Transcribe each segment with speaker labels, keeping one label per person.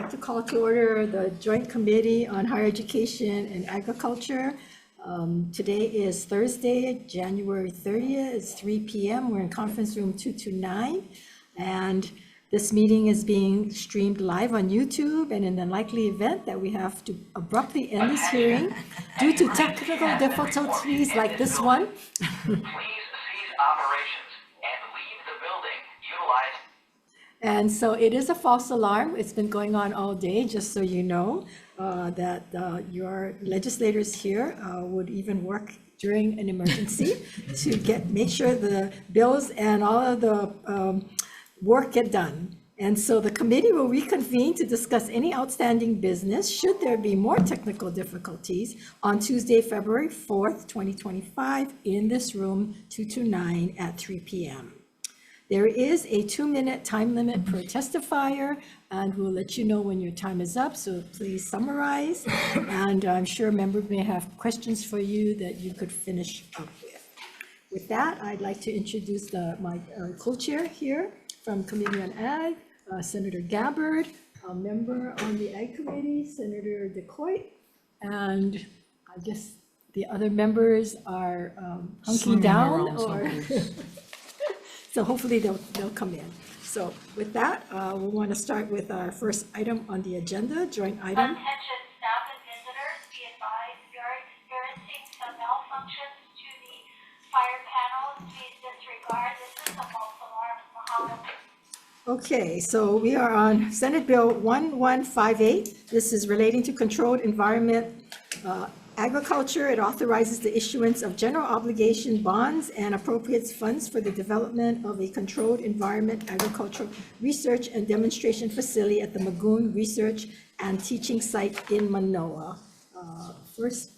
Speaker 1: like to call to order the Joint Committee on Higher Education and Agriculture. Today is Thursday, January 30th. It's 3 p.m. We're in conference room 229. And this meeting is being streamed live on YouTube, and in the likely event that we have to abruptly end this hearing due to technical difficulties like this one.
Speaker 2: Please cease operations and leave the building. Utilize.
Speaker 1: And so it is a false alarm. It's been going on all day, just so you know, that your legislators here would even work during an emergency to make sure the bills and all of the work get done. And so the committee will reconvene to discuss any outstanding business should there be more technical difficulties on Tuesday, February 4th, 2025 in this room 229 at 3 p.m. There is a 2-minute time limit per testifier, and we'll let you know when your time is up, so please summarize. And I'm sure members may have questions for you that you could finish up with. With that, I'd like to introduce my co-chair here from Committee on Ag, Senator Gabbard, a member on the Ag Committee, Senator DeCoit, and I guess the other members are hunky down or... So hopefully they'll come in. So with that, we want to start with our first item on the agenda, joint item.
Speaker 3: Attention staff and visitors, be advised we are experiencing some malfunctions to the fire panels. Please disregard. This is a false alarm. Mahalo.
Speaker 1: Okay, so we are on Senate Bill 1158. This is relating to controlled environment agriculture. It authorizes the issuance of general obligation bonds and appropriates funds for the development of a controlled environment agricultural research and demonstration facility at the Magoon Research and Teaching Site in Manoa. First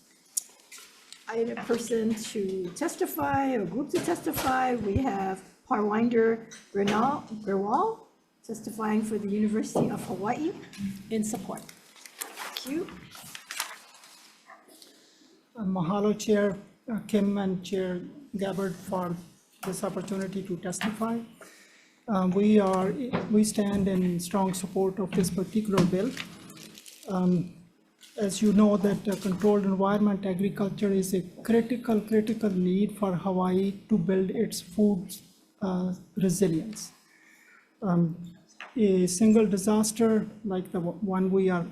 Speaker 1: item person to testify or group to testify, we have Parwinder Gurwal testifying for the University of Hawaii in support. Thank you.
Speaker 4: Mahalo, Chair Kim and Chair Gabbard, for this opportunity to testify. We stand in strong support of this particular bill. As you know, that controlled environment agriculture is a critical need for Hawaii to build its food resilience. A single disaster like the one we are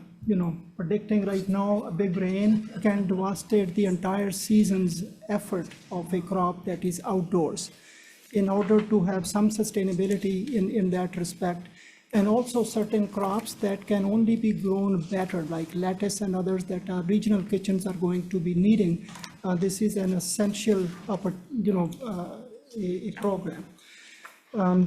Speaker 4: predicting right now, a big rain can devastate the entire season's effort of a crop that is outdoors. In order to have some sustainability in that respect, and also certain crops that can only be grown better, like lettuce and others that our regional kitchens are going to be needing, this is an essential, a program.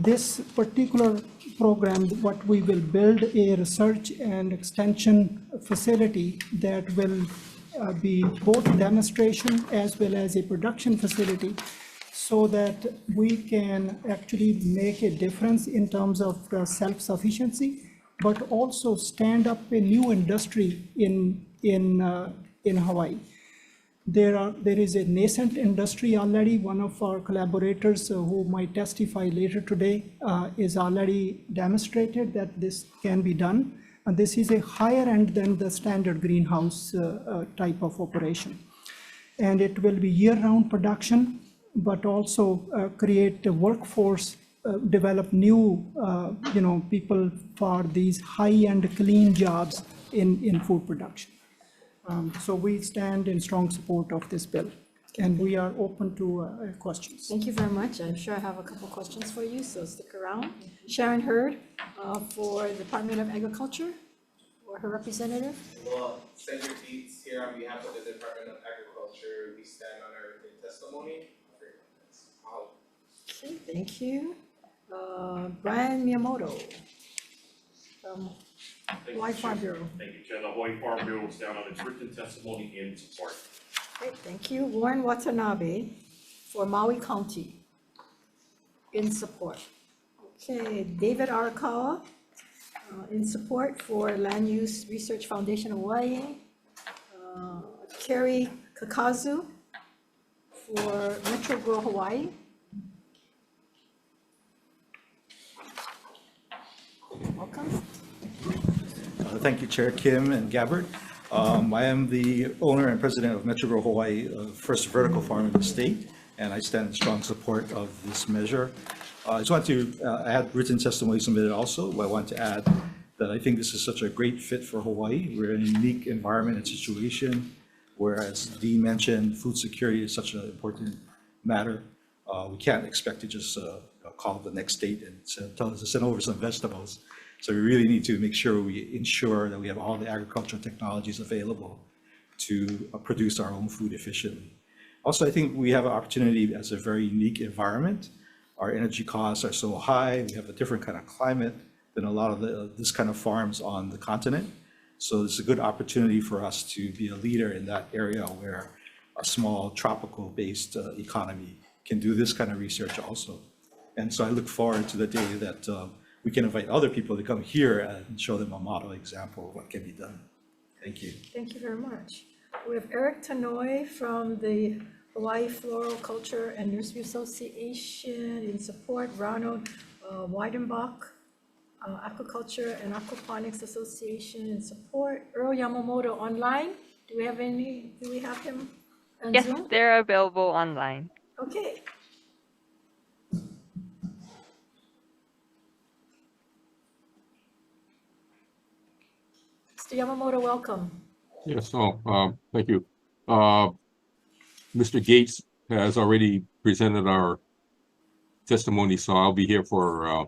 Speaker 4: This particular program, what we will build a research and extension facility that will be both demonstration as well as a production facility, so that we can actually make a difference in terms of self-sufficiency, but also stand up a new industry in Hawaii. There is a nascent industry already. One of our collaborators who might testify later today is already demonstrated that this can be done. And this is a higher end than the standard greenhouse type of operation. And it will be year-round production, but also create a workforce, develop new people for these high-end clean jobs in food production. So we stand in strong support of this bill, and we are open to questions.
Speaker 1: Thank you very much. I'm sure I have a couple questions for you, so stick around. Sharon Hurd for the Department of Agriculture, or her representative.
Speaker 5: Well, Senator Dietz here on behalf of the Department of Agriculture. We stand on our written testimony.
Speaker 1: Okay, thank you. Brian Miyamoto from Hawaii Farm Bureau.
Speaker 6: Thank you, Chair. The Hawaii Farm Bureau will stand on its written testimony in support.
Speaker 1: Great, thank you. Warren Watanabe for Maui County in support. Okay, David Arakawa in support for Land Use Research Foundation Hawaii. Kerry Kakazu for Metro Grow Hawaii. Welcome.
Speaker 7: Thank you, Chair Kim and Gabbard. I am the owner and president of Metro Grow Hawaii, first vertical farm in the state, and I stand in strong support of this measure. I just want to add written testimony submitted also. I want to add that I think this is such a great fit for Hawaii. We're in a unique environment and situation, whereas Dean mentioned, food security is such an important matter. We can't expect to just call the next state and tell us to send over some vegetables. So we really need to make sure we ensure that we have all the agricultural technologies available to produce our own food efficiently. Also, I think we have an opportunity as a very unique environment. Our energy costs are so high. We have a different kind of climate than a lot of this kind of farms on the continent. So it's a good opportunity for us to be a leader in that area where a small tropical-based economy can do this kind of research also. And so I look forward to the day that we can invite other people to come here and show them a model example of what can be done. Thank you.
Speaker 1: Thank you very much. We have Eric Tanoi from the Hawaii Floral Culture and Nursery Association in support, Ronald Weidenbach, Aquaculture and Aquaponics Association in support, Earl Yamamoto online. Do we have him on
Speaker 8: Yes,
Speaker 1: Zoom?
Speaker 8: they're available online.
Speaker 1: Okay. Mr. Yamamoto, welcome.
Speaker 9: Yes, thank you. Mr. Gates has already presented our testimony, so I'll be here for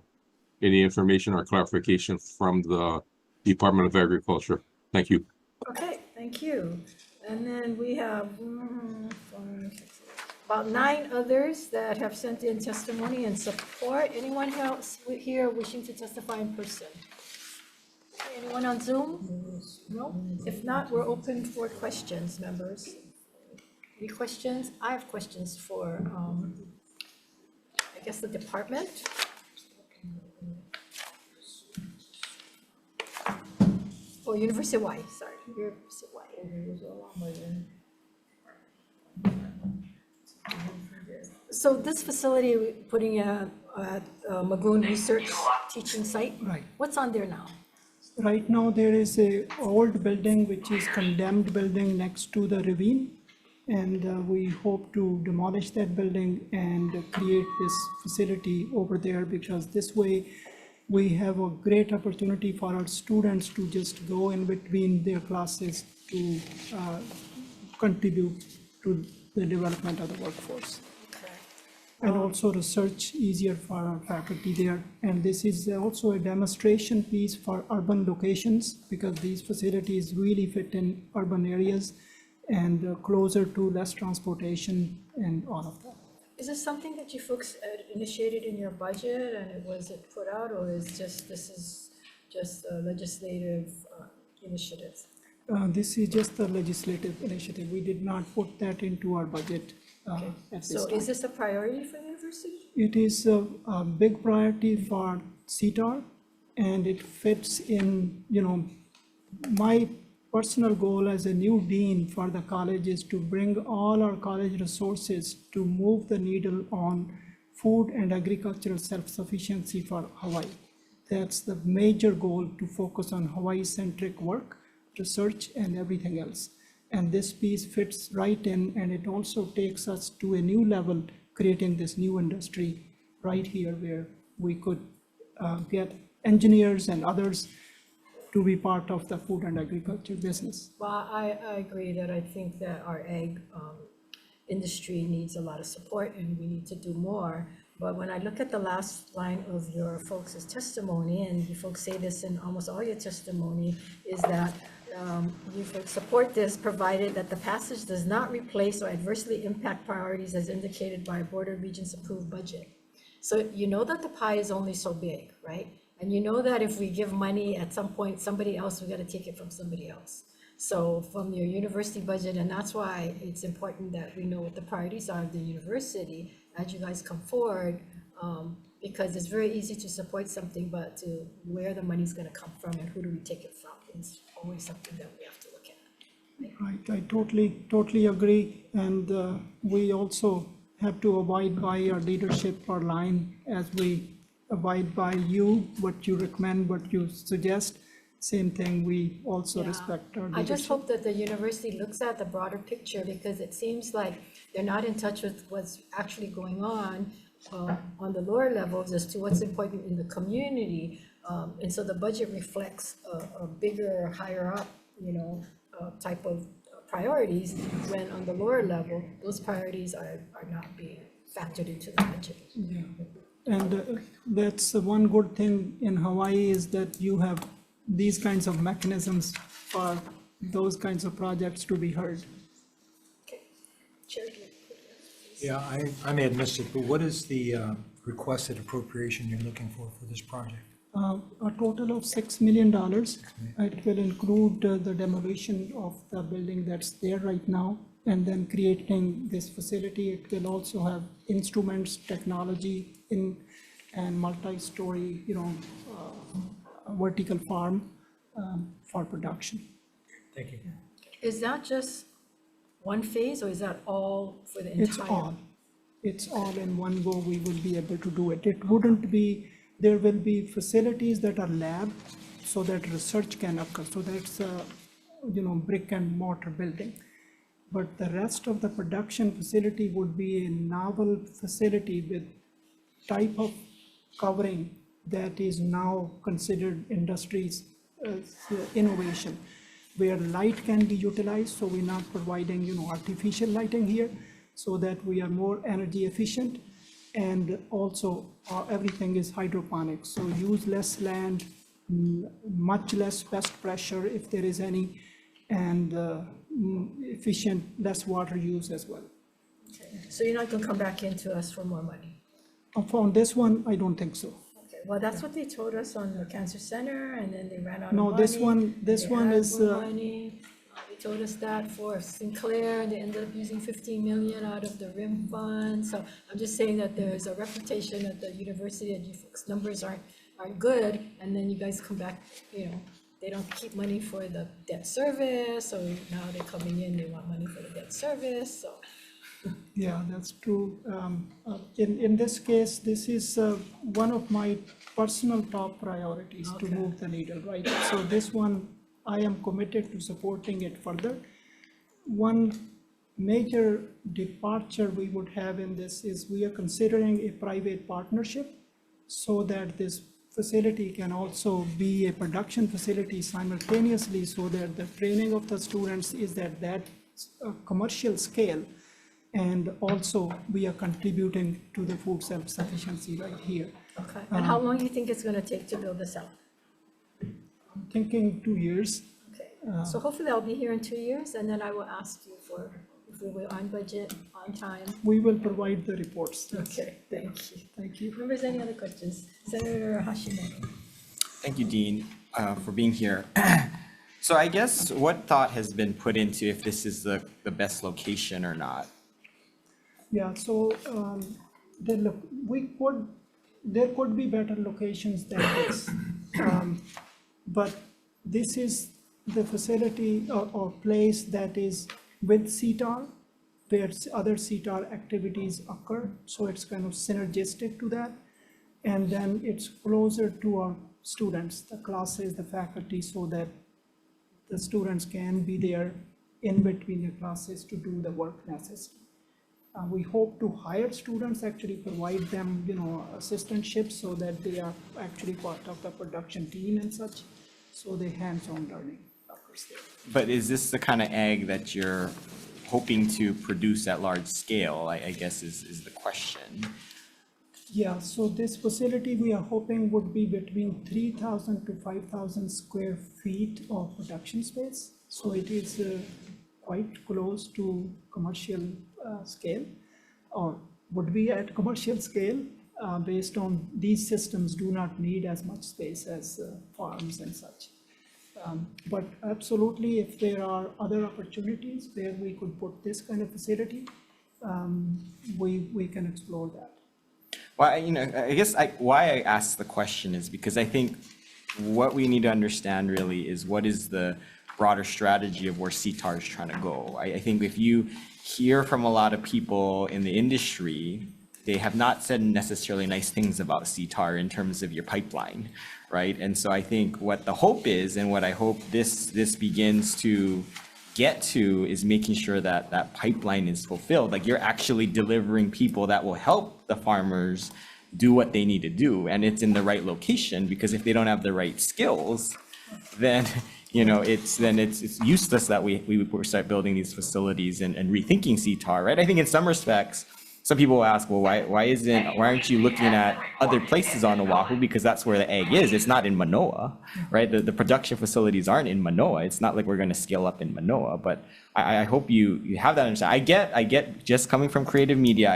Speaker 9: any information or clarification from the Department of Agriculture. Thank you.
Speaker 1: Okay, thank you. And then we have about 9 others that have sent in testimony and support. Anyone else here wishing to testify in person? Anyone on Zoom? No? If not, we're open for questions, members. Any questions? I have questions for, I guess, the department. Oh, University of Hawaii, sorry, University of Hawaii. So this facility, we're putting a Magoon Research Teaching Site.
Speaker 4: Right.
Speaker 1: What's on there now?
Speaker 4: Right now, there is a old building, which is condemned building next to the ravine. And we hope to demolish that building and create this facility over there, because this way we have a great opportunity for our students to just go in between their classes to contribute to the development of the workforce. And also research easier for our faculty there. And this is also a demonstration piece for urban locations, because these facilities really fit in urban areas and closer to less transportation and all of that.
Speaker 1: Is this something that you folks initiated in your budget and was it put out, or is this is just a legislative initiative?
Speaker 4: This is just a legislative initiative. We did not put that into our budget at this
Speaker 1: So
Speaker 4: time.
Speaker 1: is this a priority for the university?
Speaker 4: It is a big priority for CTAR, and it fits in, my personal goal as a new dean for the college is to bring all our college resources to move the needle on food and agricultural self-sufficiency for Hawaii. That's the major goal, to focus on Hawaii-centric work, research, and everything else. And this piece fits right in, and it also takes us to a new level, creating this new industry right here where we could get engineers and others to be part of the food and agriculture business.
Speaker 1: Well, I agree that I think that our ag industry needs a lot of support and we need to do more. But when I look at the last line of your folks' testimony, and you folks say this in almost all your testimony, is that you folks support this provided that the passage does not replace or adversely impact priorities as indicated by a Board of Regents approved budget. So you know that the pie is only so big, right? And you know that if we give money at some point, somebody else, we got to take it from somebody else. So from your university budget, and that's why it's important that we know what the priorities are of the university as you guys come forward, because it's very easy to support something, but to where the money's going to come from and who do we take it from is always something that we have to look at.
Speaker 4: Right, I totally agree. And we also have to abide by our leadership, our line, as we abide by you, what you recommend, what you suggest. same thing, we also
Speaker 1: Yeah.
Speaker 4: respect our
Speaker 1: I just
Speaker 4: leadership.
Speaker 1: hope that the university looks at the broader picture, because it seems like they're not in touch with what's actually going on the lower levels as to what's important in the community. And so the budget reflects a bigger, higher up, type of priorities, when on the lower level, those priorities are not being factored into the budget.
Speaker 4: Yeah. And that's the one good thing in Hawaii, is that you have these kinds of mechanisms for those kinds of projects to be heard.
Speaker 1: Okay. Chair, do you-
Speaker 8: Yeah, I may have missed it, but what is the requested appropriation you're looking for this project?
Speaker 4: A total of $6 million. It will include the demolition of the building that's there right now, and then creating this facility. It will also have instruments, technology and multi-story, vertical farm for production.
Speaker 8: Thank you.
Speaker 1: Is that just one phase, or is that all for the entire?
Speaker 4: It's all in one go. We will be able to do it. It wouldn't be, there will be facilities that are lab, so that research can occur. So that's a, brick and mortar building. But the rest of the production facility would be a novel facility with type of covering that is now considered industry's innovation, where light can be utilized, so we're not providing, artificial lighting here, so that we are more energy efficient. And also, everything is hydroponics, so use less land, much less pest pressure if there is any, and efficient, less water use as well.
Speaker 1: So you're not gonna come back into us for more money?
Speaker 4: On this one, I don't think so.
Speaker 1: Okay, well, that's what they told us on the cancer center, and then they ran out of money.
Speaker 4: No, this one
Speaker 1: They had
Speaker 4: is,
Speaker 1: more money. They told us that for Sinclair, and they ended up using 15 million out of the RIM fund. So I'm just saying that there's a reputation at the university that you folks' numbers aren't good, and then you guys come back, they don't keep money for the debt service, so now they're coming in, they want money for the debt service, so.
Speaker 4: yeah, that's true. In this case, this is one of my personal top priorities to
Speaker 1: Okay.
Speaker 4: move the needle, right? So this one, I am committed to supporting it further. One major departure we would have in this is we are considering a private partnership, so that this facility can also be a production facility simultaneously, so that the training of the students is at that commercial scale. And also, we are contributing to the food self-sufficiency right here.
Speaker 1: Okay, and how long do you think it's gonna take to build this out?
Speaker 4: I'm thinking 2 years.
Speaker 1: Okay, so hopefully I'll be here in 2 years, and then I will ask you for, if we were on budget, on time.
Speaker 4: We will provide the reports.
Speaker 1: Okay, thank you.
Speaker 4: Thank you.
Speaker 1: Members, any other questions? Senator Hashimoto.
Speaker 10: Thank you, Dean, for being here. So I guess what thought has been put into if this is the best location or not?
Speaker 4: Yeah, so there could be better locations than this. But this is the facility or place that is with CTAR, where other CTAR activities occur. So it's kind of synergistic to that. And then it's closer to our students, the classes, the faculty, so that the students can be there in between the classes to do the work necessary. We hope to hire students, actually provide them, assistantships, so that they are actually part of the production team and such, so they hands-on learning occurs there.
Speaker 10: But is this the kind of ag that you're hoping to produce at large scale, I guess is the question.
Speaker 4: Yeah, so this facility we are hoping would be between 3,000 to 5,000 square feet of production space. So it is quite close to commercial scale, or would be at commercial scale, based on these systems do not need as much space as farms and such. But absolutely, if there are other opportunities where we could put this kind of facility, we can explore that.
Speaker 10: Well, I guess why I asked the question is because I think what we need to understand really is what is the broader strategy of where CTAR is trying to go. I think if you hear from a lot of people in the industry, they have not said necessarily nice things about CTAR in terms of your pipeline, right? And so I think what the hope is, and what I hope this begins to get to, is making sure that that pipeline is fulfilled. Like, you're actually delivering people that will help the farmers do what they need to do, and it's in the right location, because if they don't have the right skills, then it's useless that we start building these facilities and rethinking CTAR, right? I think in some respects, some people will ask, well, why aren't you looking at other places on Oahu? Because that's where the egg is. It's not in Manoa, right? The production facilities aren't in Manoa. It's not like we're going to scale up in Manoa. But I hope you have that understanding. I get just coming from creative media,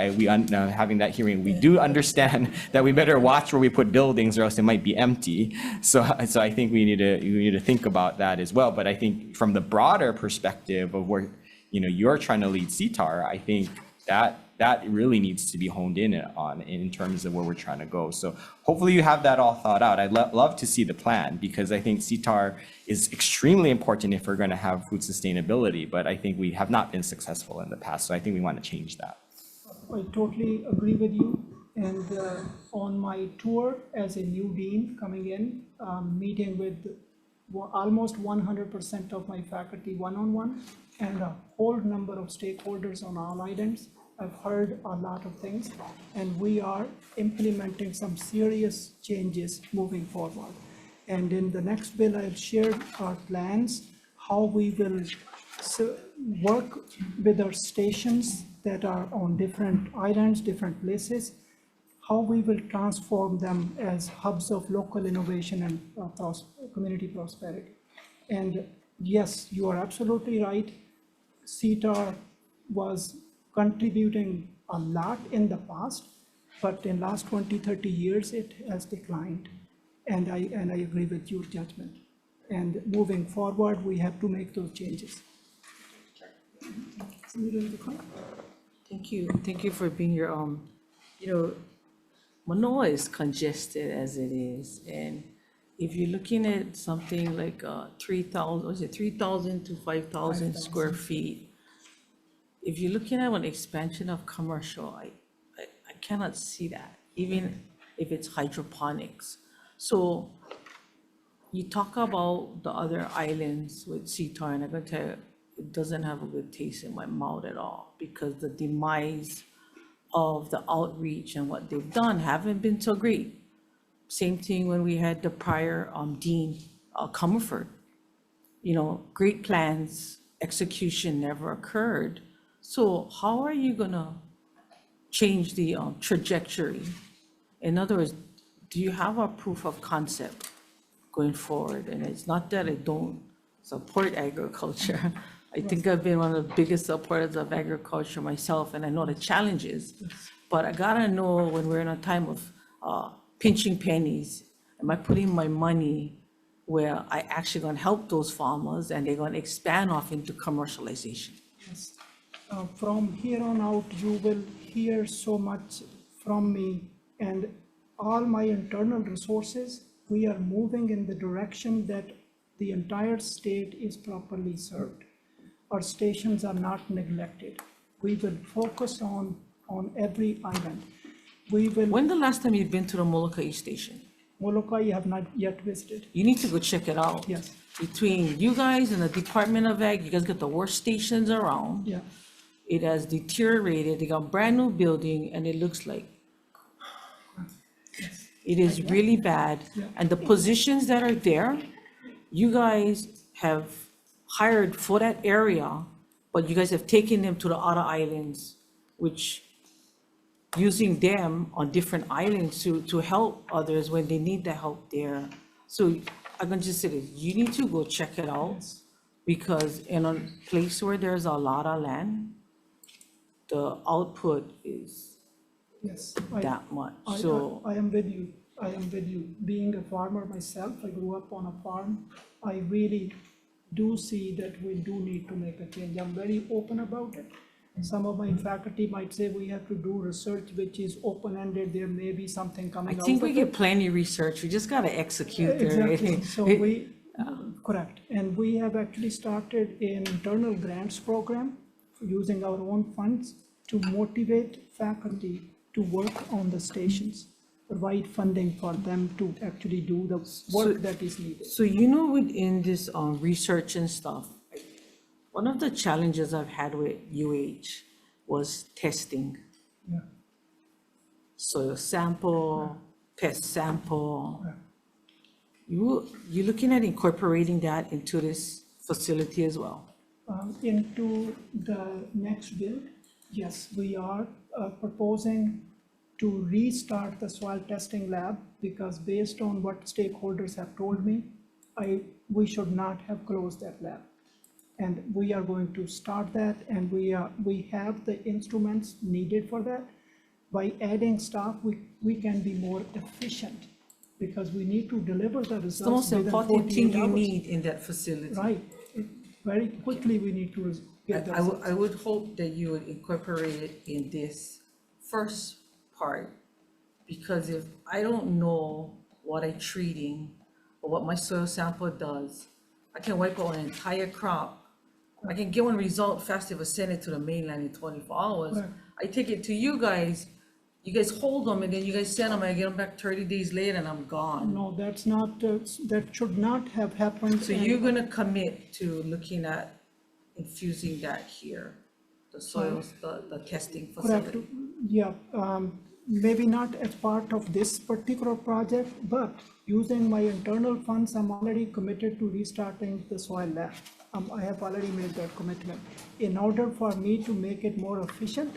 Speaker 10: having that hearing, we do understand that we better watch where we put buildings, or else it might be empty. So I think we need to think about that as well. But I think from the broader perspective of where you're trying to lead CTAR, I think that really needs to be honed in on in terms of where we're trying to go. So hopefully you have that all thought out. I'd love to see the plan, because I think CTAR is extremely important if we're going to have food sustainability, but I think we have not been successful in the past. So I think we want to change that.
Speaker 4: I totally agree with you. And on my tour as a new dean coming in, meeting with almost 100% of my faculty one-on-one, and a whole number of stakeholders on all islands, I've heard a lot of things, and we are implementing some serious changes moving forward. And in the next bill, I'll share our plans, how we will work with our stations that are on different islands, different places, how we will transform them as hubs of local innovation and community prosperity. And yes, you are absolutely right. CTAR was contributing a lot in the past, but in last 20-30 years, it has declined. And I agree with your judgment. And moving forward, we have to make those changes.
Speaker 11: Thank you for being here. Manoa is congested as it is, and if you're looking at something like 3,000 to 5,000 square feet, if you're looking at an expansion of commercial, I cannot see that, even if it's hydroponics. So you talk about the other islands with CTAR, and I'm going to tell you, it doesn't have a good taste in my mouth at all, because the demise of the outreach and what they've done haven't been so great. Same thing when we had the prior Dean Comerford. Great plans, execution never occurred. So how are you gonna change the trajectory? In other words, do you have a proof of concept going forward? And it's not that I don't support agriculture. I think I've been one of the biggest supporters of agriculture myself, and I know the challenges. But I gotta know, when we're in a time of pinching pennies, am I putting my money where I actually gonna help those farmers and they're gonna expand off into commercialization?
Speaker 4: Yes. From here on out, you will hear so much from me, and all my internal resources, we are moving in the direction that the entire state is properly served. Our stations are not neglected. We will focus on every island.
Speaker 11: When the last time you've been to the Molokai station?
Speaker 4: Molokai, I have not yet visited.
Speaker 11: You need to go check it out.
Speaker 4: Yes.
Speaker 11: Between you guys and the Department of Ag, you guys got the worst stations around.
Speaker 4: Yeah.
Speaker 11: It has deteriorated. They got a brand new building, and it looks like it is really bad.
Speaker 4: Yeah.
Speaker 11: And the positions that are there, you guys have hired for that area, but you guys have taken them to the other islands, which using them on different islands to help others when they need the help there. So I'm gonna just say this, you need to go check it out, because in a place where there's a lot of land, the output is
Speaker 4: Yes.
Speaker 11: that much.
Speaker 4: I am with you. I am with you. Being a farmer myself, I grew up on a farm. I really do see that we do need to make a change. I'm very open about it. Some of my faculty might say we have to do research which is open-ended. There may be something
Speaker 11: I
Speaker 4: coming out
Speaker 11: think we
Speaker 4: of
Speaker 11: get
Speaker 4: it.
Speaker 11: plenty of research, we just gotta execute there.
Speaker 4: Exactly. So correct. And we have actually started an internal grants program using our own funds to motivate faculty to work on the stations. provide funding for them to actually do the work that is needed.
Speaker 11: So, you know, within this research and stuff, one of the challenges I've had with UH was testing.
Speaker 4: Yeah.
Speaker 11: Soil sample, pest sample. You're looking at incorporating that into this facility as well?
Speaker 4: Into the next build, yes, we are proposing to restart the soil testing lab, because based on what stakeholders have told me, we should not have closed that lab. And we are going to start that, and we have the instruments needed for that. By adding staff, we can be more efficient, because we need to deliver the
Speaker 11: It's the
Speaker 4: results
Speaker 11: most
Speaker 4: within
Speaker 11: important
Speaker 4: 48
Speaker 11: thing you
Speaker 4: hours.
Speaker 11: need in that facility.
Speaker 4: Right. Very quickly, we need to get the results.
Speaker 11: I would hope that you would incorporate it in this first part, because if I don't know what I'm treating or what my soil sample does, I can wipe out an entire crop. I can get one result fast if I send it to the mainland in 24 hours.
Speaker 4: Right.
Speaker 11: I take it to you guys hold them, and then you guys send them, and I get them back 30 days later, and I'm gone.
Speaker 4: No, that's not, that should not have happened.
Speaker 11: So you're gonna commit to looking at infusing that here, the soils, the testing
Speaker 4: Correct.
Speaker 11: facility?
Speaker 4: Yeah, maybe not as part of this particular project, but using my internal funds, I'm already committed to restarting the soil lab. I have already made that commitment. In order for me to make it more efficient,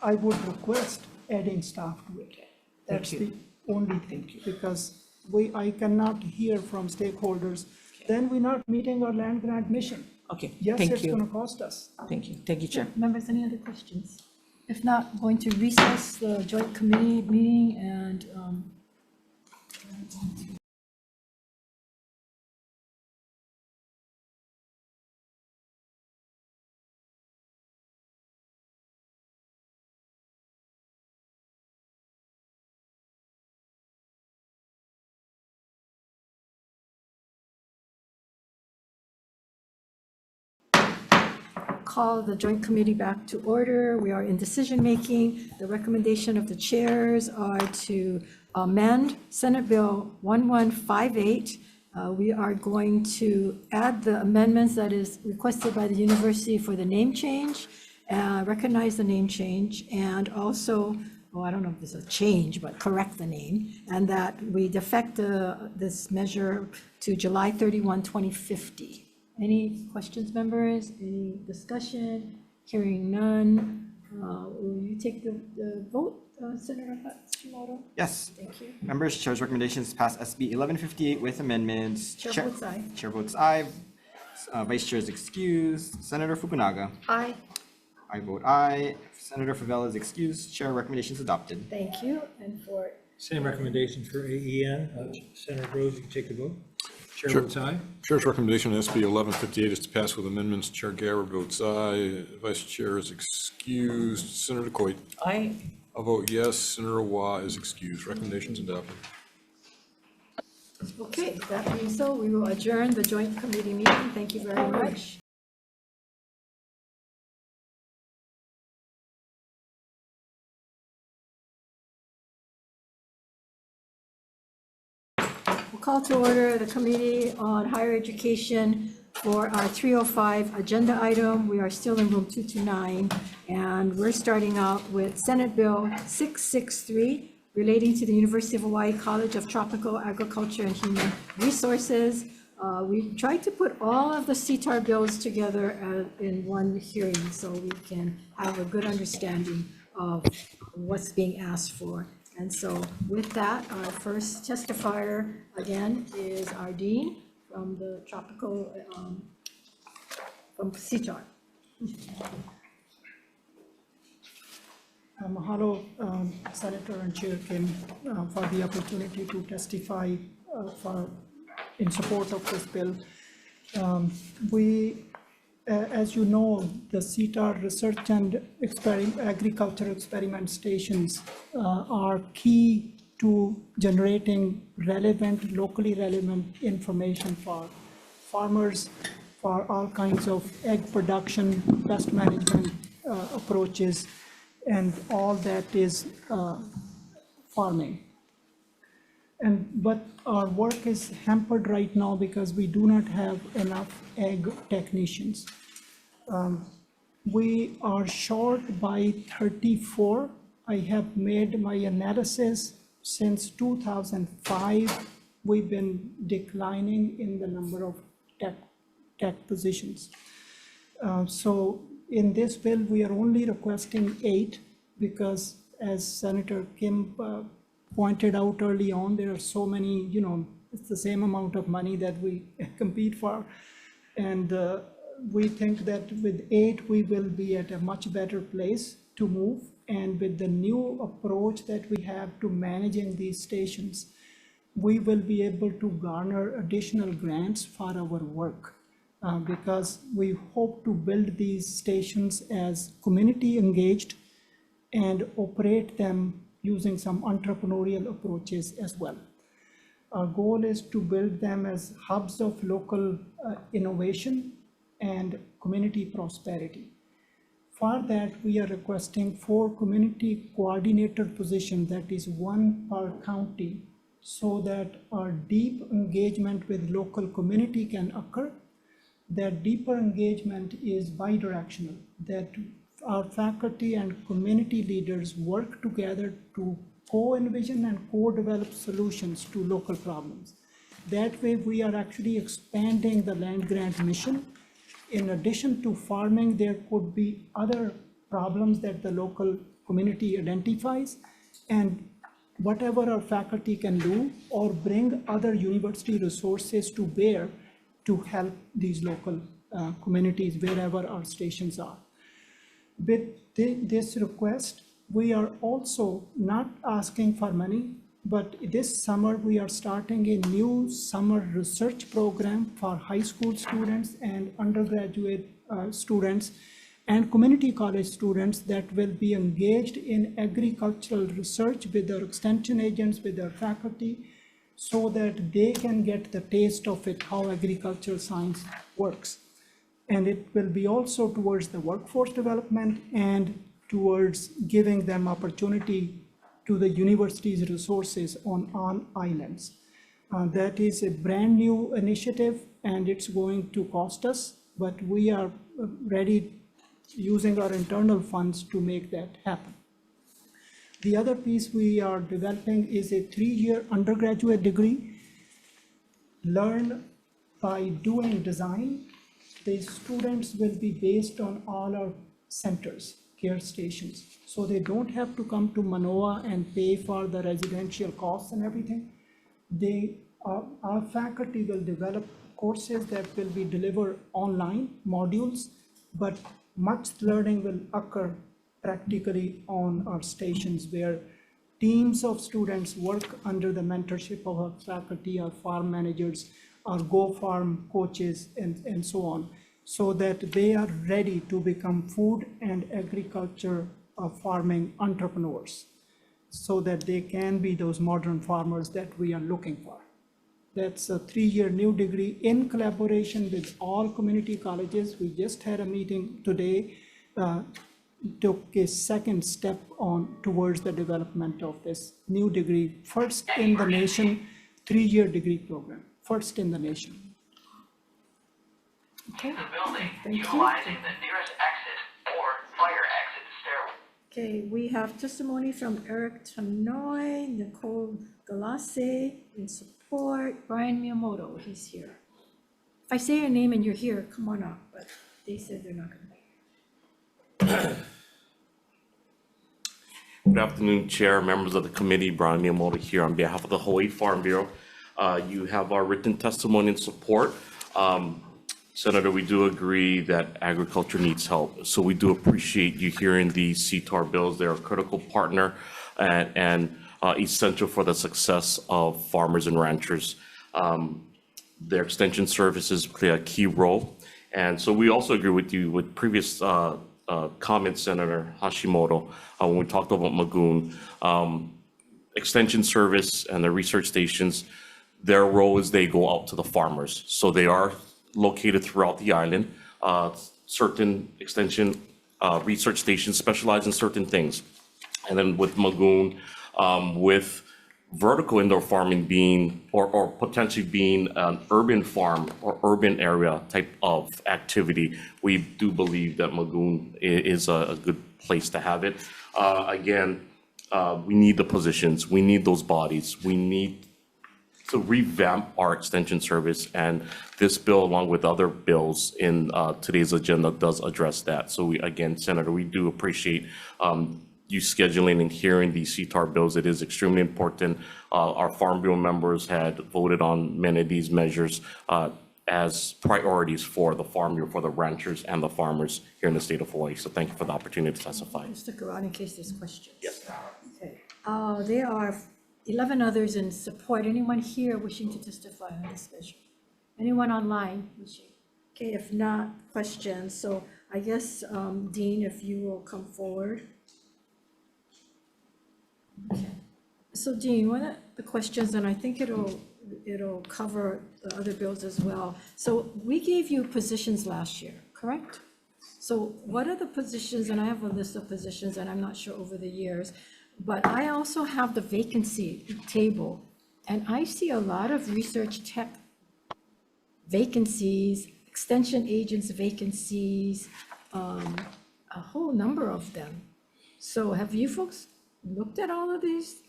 Speaker 4: I would request adding staff to it. That's the only thing, because I cannot hear from stakeholders, then we're not meeting our land grant mission.
Speaker 11: Okay,
Speaker 4: Yes,
Speaker 11: thank
Speaker 4: it's
Speaker 11: you.
Speaker 4: gonna cost us.
Speaker 11: Thank you, Chair.
Speaker 1: Members, any other questions? If not, I'm going to recess the joint committee meeting and call the joint committee back to order. We are in decision-making. The recommendation of the chairs are to amend Senate Bill 1158. We are going to add the amendments that is requested by the university for the name change, recognize the name change, and also, I don't know if this is a change, but correct the name, and that we defect this measure to July 31, 2050. Any questions, members? Any discussion? Hearing none. Will you take the vote, Senator Hashimoto?
Speaker 10: Yes.
Speaker 1: Thank you.
Speaker 10: Members, Chair's recommendations pass SB 1158 with amendments.
Speaker 1: Chair votes aye.
Speaker 10: Chair votes aye. Vice Chair is excused. Senator Fukunaga.
Speaker 1: Aye.
Speaker 10: I vote aye. Senator Favela is excused. Chair recommendations adopted.
Speaker 1: Thank you. And for
Speaker 8: Same recommendation for AEN. Senator Rose, you can take the vote. Chair
Speaker 12: Sure.
Speaker 8: votes aye.
Speaker 12: Chair's recommendation on SB 1158 is to pass with amendments. Chair Gabbard votes aye. Vice Chair is excused. Senator Coit.
Speaker 11: Aye.
Speaker 12: I'll vote yes. Senator Wah is excused. Recommendations adopted.
Speaker 1: okay, that being so, we will adjourn the joint committee meeting. Thank you very much. We'll call to order the Committee on Higher Education for our 305 agenda item. We are still in room 229, and we're starting out with Senate Bill 663 relating to the University of Hawaii College of Tropical Agriculture and Human Resources. We tried to put all of the CTAR bills together in one hearing so we can have a good understanding of what's being asked for. And so with that, our first testifier again is our dean from the tropical, from CTAR.
Speaker 4: Mahalo, Senator and Chair Kim, for the opportunity to testify in support of this bill. As you know, the CTAR research and agriculture experiment stations are key to generating locally relevant information for farmers, for all kinds of egg production, pest management approaches, and all that is farming. But our work is hampered right now because we do not have enough egg technicians. We are short by 34. I have made my analysis since 2005. We've been declining in the number of tech positions. So in this bill, we are only requesting 8 because, as Senator Kim pointed out early on, there are so many, it's the same amount of money that we compete for. And we think that with 8, we will be at a much better place to move. And with the new approach that we have to managing these stations, we will be able to garner additional grants for our work. Because we hope to build these stations as community engaged and operate them using some entrepreneurial approaches as well. Our goal is to build them as hubs of local innovation and community prosperity. For that, we are requesting 4 community coordinator positions, that is 1 per county, so that our deep engagement with local community can occur. That deeper engagement is bidirectional, that our faculty and community leaders work together to co-envision and co-develop solutions to local problems. That way, we are actually expanding the land grant mission. In addition to farming, there could be other problems that the local community identifies, and whatever our faculty can do or bring other university resources to bear to help these local communities wherever our stations are. With this request, we are also not asking for money, but this summer we are starting a new summer research program for high school students and undergraduate students and community college students that will be engaged in agricultural research with their extension agents, with their faculty, so that they can get the taste of it, how agricultural science works. And it will be also towards the workforce development and towards giving them opportunity to the university's resources on islands. That is a brand new initiative and it's going to cost us, but we are ready using our internal funds to make that happen. The other piece we are developing is a 3-year undergraduate degree. Learn by doing design. The students will be based on all our centers, care stations. So they don't have to come to Manoa and pay for the residential costs and everything. Our faculty will develop courses that will be delivered online, modules, but much learning will occur practically on our stations where teams of students work under the mentorship of our faculty, our farm managers, our Go Farm coaches, and so on, so that they are ready to become food and agriculture farming entrepreneurs, so that they can be those modern farmers that we are looking for. That's a 3-year new degree in collaboration with all community colleges. We just had a meeting today, took a second step on towards the development of this new degree, first in the nation, 3-year degree program, first in the nation.
Speaker 2: To the building,
Speaker 1: Thank you.
Speaker 2: utilizing the nearest exit or fire exit stairway.
Speaker 1: Okay, we have testimony from Eric Tanoy, Nicole Galassi in support, Brian Miyamoto, he's here. If I say your name and you're here, come on up, but they said they're not gonna be.
Speaker 6: Good afternoon, Chair, members of the committee. Brian Miyamoto here on behalf of the Hawaii Farm Bureau. You have our written testimony in support. Senator, we do agree that agriculture needs help. So we do appreciate you hearing the CTAR bills. They're a critical partner and essential for the success of farmers and ranchers. Their extension services play a key role. And so we also agree with you with previous comments, Senator Hashimoto, when we talked about Magoon. Extension service and the research stations, their role is they go out to the farmers. So they are located throughout the island. Certain extension research stations specialize in certain things. And then with Magoon, with vertical indoor farming being, or potentially being an urban farm or urban area type of activity, we do believe that Magoon is a good place to have it. Again, we need the positions, we need those bodies, we need to revamp our extension service, and this bill, along with other bills in today's agenda, does address that. So we, again, Senator, we do appreciate you scheduling and hearing these CTAR bills. It is extremely important. Our Farm Bill members had voted on many of these measures as priorities for the Farm Bureau, for the ranchers and the farmers here in the state of Hawaii. So thank you for the opportunity to testify.
Speaker 1: Stick around in case there's questions.
Speaker 6: Yes.
Speaker 1: Okay. There are 11 others in support. Anyone here wishing to testify on this measure? Anyone online wishing? Okay, if not, questions. So I guess, Dean, if you will come forward. Okay. So Dean, one of the questions, and I think it'll cover the other bills as well. So we gave you positions last year, correct? So what are the positions, and I have a list of positions, and I'm not sure over the years, but I also have the vacancy table, and I see a lot of research tech vacancies, extension agents vacancies, a whole number of them. So have you folks looked at all of these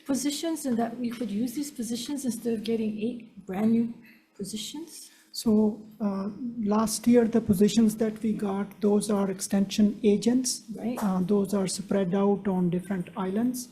Speaker 1: positions and that we could use these positions instead of getting 8 brand new positions?
Speaker 4: So last year, the positions that we got, those are extension agents.
Speaker 1: Right.
Speaker 4: Those are spread out on different islands.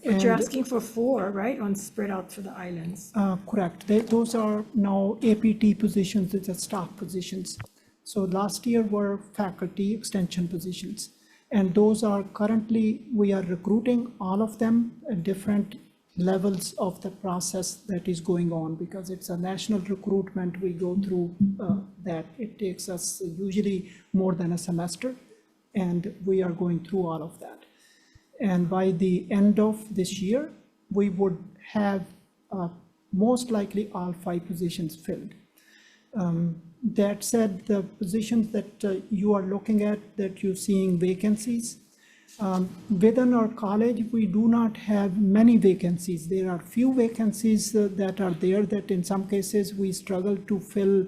Speaker 1: But you're
Speaker 4: And-
Speaker 1: asking for 4, right, on spread out to the islands?
Speaker 4: Correct. Those are now APT positions, which are staff positions. So last year were faculty extension positions. And those are currently, we are recruiting all of them at different levels of the process that is going on, because it's a national recruitment. We go through that. It takes us usually more than a semester, and we are going through all of that. And by the end of this year, we would have most likely all 5 positions filled. That said, the positions that you are looking at, that you're seeing vacancies, within our college, we do not have many vacancies. There are few vacancies that are there that in some cases we struggle to fill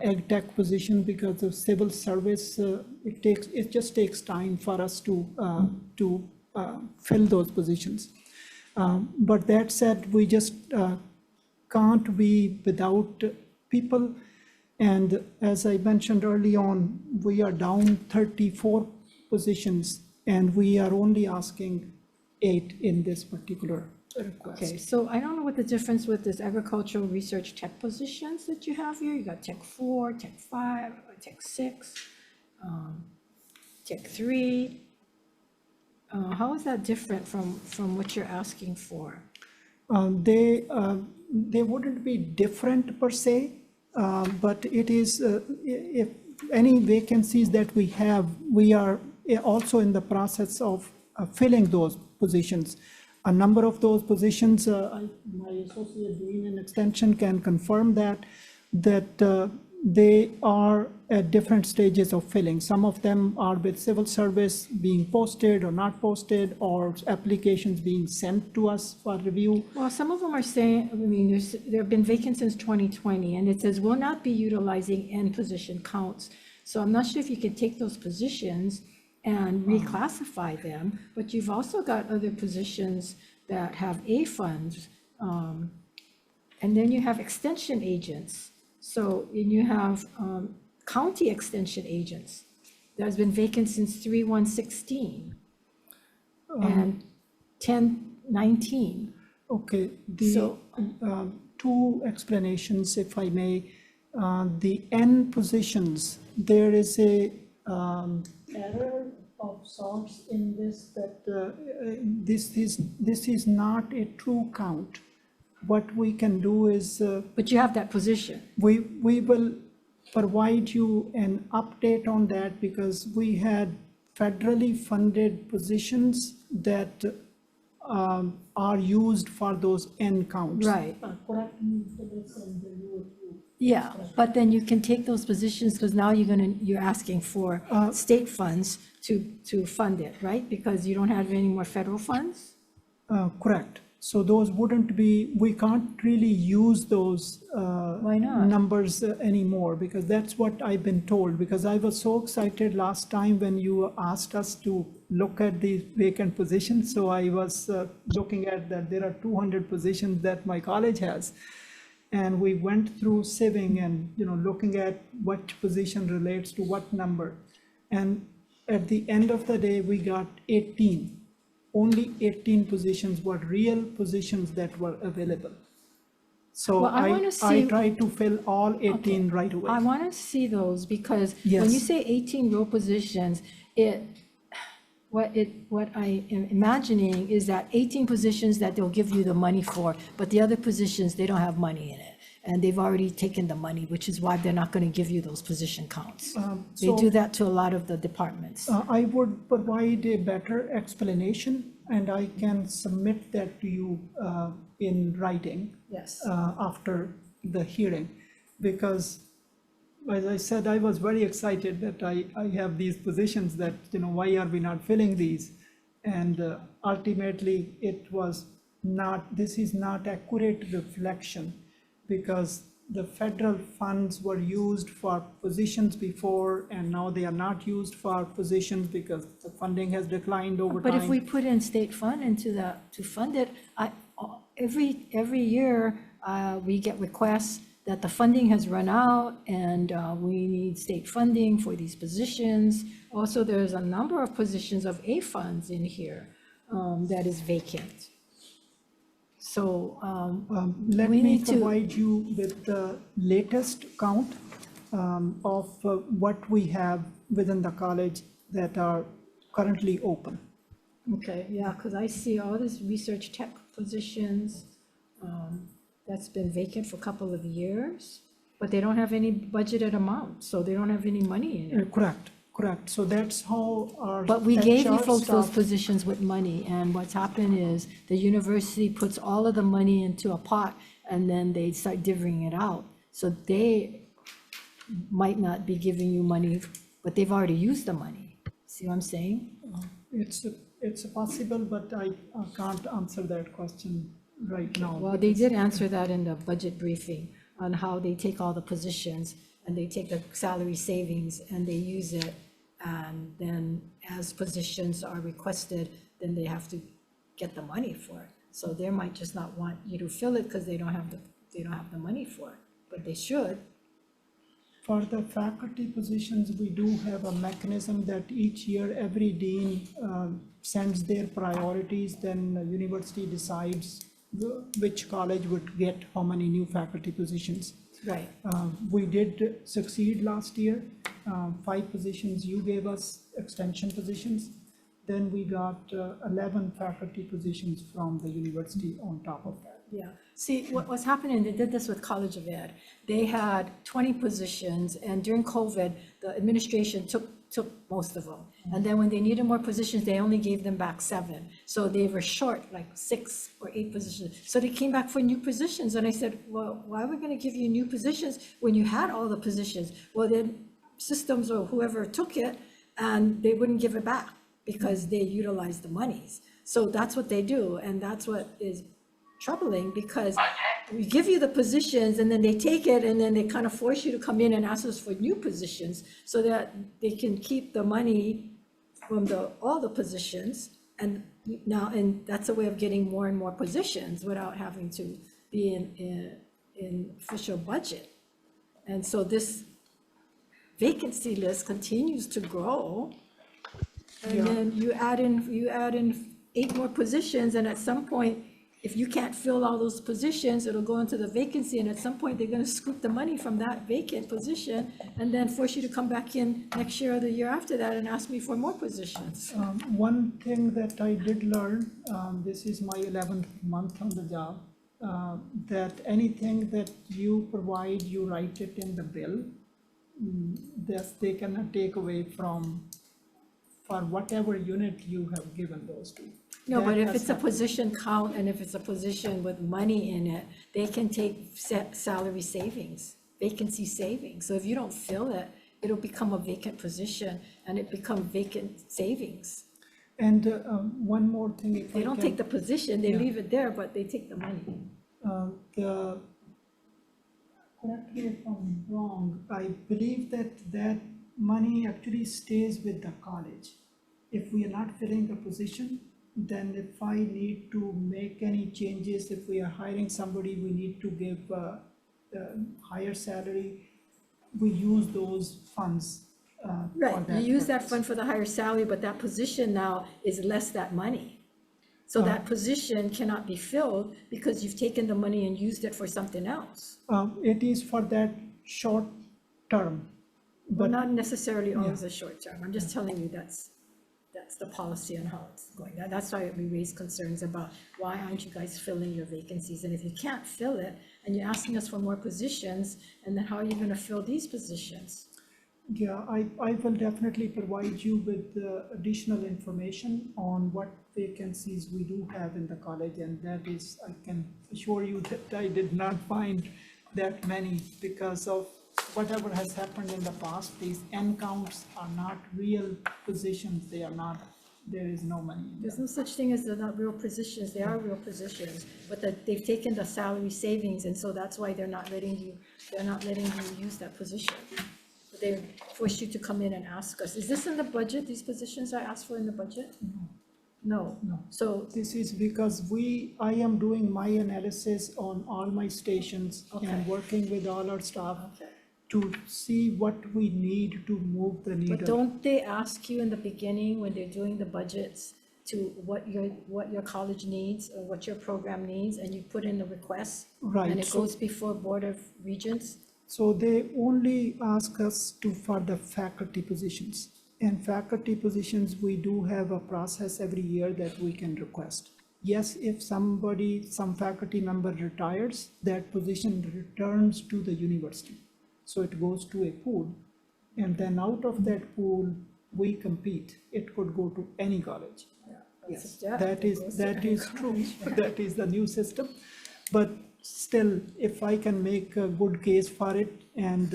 Speaker 4: ag tech position because of civil service. It just takes time for us to fill those positions. But that said, we just can't be without people. And as I mentioned early on, we are down 34 positions, and we are only asking 8 in this particular request.
Speaker 1: Okay, so I don't know what the difference with this agricultural research tech positions that you have here. You got Tech 4, Tech 5, Tech 6, Tech 3. How is that different from what you're asking for?
Speaker 4: They wouldn't be different per se, but it is, if any vacancies that we have, we are also in the process of filling those positions. A number of those positions, my associate dean in extension can confirm that they are at different stages of filling. Some of them are with civil service being posted or not posted, or applications being sent to us for review.
Speaker 1: Well, some of them are saying, I mean, there have been vacant since 2020, and it says will not be utilizing N position counts. So I'm not sure if you can take those positions and reclassify them, but you've also got other positions that have A funds, and then you have extension agents. So, and you have county extension agents. That's been vacant since 3/1/16 and 10/19.
Speaker 4: Okay,
Speaker 1: So-
Speaker 4: two explanations, if I may. The N positions, there is a error of sorts in this, that this is not a true count. What we can do is,
Speaker 1: But you have that position.
Speaker 4: we will provide you an update on that, because we had federally funded positions that are used for those N counts.
Speaker 1: Right.
Speaker 4: Correct me for this, and then you.
Speaker 1: Yeah, but then you can take those positions, because now you're asking for state funds to fund it, right? Because you don't have any more federal funds?
Speaker 4: Correct. So those wouldn't be, we can't really use those
Speaker 1: Why not?
Speaker 4: numbers anymore, because that's what I've been told. Because I was so excited last time when you asked us to look at the vacant positions. So I was looking at that there are 200 positions that my college has. And we went through sieving and, looking at what position relates to what number. And at the end of the day, we got 18. Only 18 positions were real positions that were available. So
Speaker 1: Well, I wanna
Speaker 4: I
Speaker 1: see-
Speaker 4: tried to fill all 18 right away.
Speaker 1: I want to see those because when you
Speaker 4: Yes.
Speaker 1: say 18 real positions, what I am imagining is that 18 positions that they'll give you the money for, but the other positions, they don't have money in it. And they've already taken the money, which is why they're not going to give you those position counts. They
Speaker 4: so-
Speaker 1: do that to a lot of the departments.
Speaker 4: I would provide a better explanation, and I can submit that to you in writing.
Speaker 1: Yes.
Speaker 4: After the hearing, because as I said, I was very excited that I have these positions that, why are we not filling these? And ultimately, it was not, this is not accurate reflection, because the federal funds were used for positions before, and now they are not used for positions because the funding has declined over time.
Speaker 1: But if we put in state fund to fund it, every year, we get requests that the funding has run out and we need state funding for these positions. Also, there's a number of positions of A funds in here that is vacant. So
Speaker 4: Let
Speaker 1: we
Speaker 4: me
Speaker 1: need to,
Speaker 4: provide you with the latest count of what we have within the college that are currently open.
Speaker 1: okay, yeah, because I see all these research tech positions that's been vacant for a couple of years, but they don't have any budgeted amount, so they don't have any money in it.
Speaker 4: Correct. So that's how our.
Speaker 1: But we gave you
Speaker 4: HR
Speaker 1: folks those
Speaker 4: staff-
Speaker 1: positions with money, and what's happened is the university puts all of the money into a pot, and then they start divvying it out. So they might not be giving you money, but they've already used the money. See what I'm saying?
Speaker 4: It's possible, but I can't answer that question right now.
Speaker 1: Well, they did answer that in the budget briefing on how they take all the positions and they take the salary savings and they use it. And then as positions are requested, then they have to get the money for it. So they might just not want you to fill it because they don't have the money for it, but they should.
Speaker 4: For the faculty positions, we do have a mechanism that each year, every dean sends their priorities, then the university decides which college would get how many new faculty positions.
Speaker 1: Right.
Speaker 4: We did succeed last year. 5 positions you gave us, extension positions. Then we got 11 faculty positions from the university on top of that.
Speaker 1: Yeah, see, what's happening, they did this with College of Ed. They had 20 positions, and during COVID, the administration took most of them. And then when they needed more positions, they only gave them back 7. So they were short, like 6 or 8 positions. So they came back for new positions, and I said, well, why are we gonna give you new positions when you had all the positions? Well, then systems or whoever took it, and they wouldn't give it back because they utilized the monies. So that's what they do, and that's what is troubling, because we give you the positions and then they take it and then they kind of force you to come in and ask us for new positions so that they can keep the money from all the positions. And that's a way of getting more and more positions without having to be in official budget. And so this vacancy list continues to grow. And then you add in 8 more positions, and at some point, if you can't fill all those positions, it'll go into the vacancy, and at some point, they're gonna scoop the money from that vacant position and then force you to come back in next year or the year after that and ask me for more positions.
Speaker 4: One thing that I did learn, this is my 11th month on the job, that anything that you provide, you write it in the bill. That they cannot take away from, for whatever unit you have given those to.
Speaker 1: No, but
Speaker 4: That
Speaker 1: if
Speaker 4: has
Speaker 1: it's a
Speaker 4: happened.
Speaker 1: position count and if it's a position with money in it, they can take salary savings, vacancy savings. So if you don't fill it, it'll become a vacant position and it becomes vacant savings.
Speaker 4: And one more thing, if
Speaker 1: They
Speaker 4: I
Speaker 1: don't
Speaker 4: can.
Speaker 1: take the position, they
Speaker 4: Yeah.
Speaker 1: leave it there, but they take the money.
Speaker 4: The, correct me if I'm wrong, I believe that that money actually stays with the college. If we are not filling the position, then if I need to make any changes, if we are hiring somebody, we need to give higher salary, we use those funds for
Speaker 1: Right,
Speaker 4: that
Speaker 1: you use that
Speaker 4: purpose.
Speaker 1: fund for the higher salary, but that position now is less that money. So that position cannot be filled because you've taken the money and used it for something else.
Speaker 4: It is for that short term,
Speaker 1: Well,
Speaker 4: but
Speaker 1: not necessarily always a short term. I'm just telling you that's the policy and how it's going. That's why we raise concerns about why aren't you guys filling your vacancies? And if you can't fill it and you're asking us for more positions, and then how are you gonna fill these positions?
Speaker 4: yeah, I will definitely provide you with additional information on what vacancies we do have in the college, and that is, I can assure you that I did not find that many because of whatever has happened in the past. These N counts are not real positions, they are not, there is no money in
Speaker 1: There's
Speaker 4: them.
Speaker 1: no such thing as they're not real positions. They are real positions, but that they've taken the salary savings, and so that's why they're not letting you use that position. They forced you to come in and ask us, is this in the budget? These positions are asked for in the budget? No.
Speaker 4: No.
Speaker 1: So,
Speaker 4: This is because I am doing my analysis on all my stations
Speaker 1: Okay.
Speaker 4: and working with all our staff
Speaker 1: okay.
Speaker 4: to see what we need to move the needle.
Speaker 1: But don't they ask you in the beginning when they're doing the budgets to what your college needs or what your program needs, and you put in the request?
Speaker 4: Right,
Speaker 1: And it
Speaker 4: so-
Speaker 1: goes before Board of Regents?
Speaker 4: So they only ask us for the faculty positions. And faculty positions, we do have a process every year that we can request. Yes, if some faculty member retires, that position returns to the university. So it goes to a pool. And then out of that pool, we compete. It could go to any college. Yes, that is true. That is the new system. But still, if I can make a good case for it, and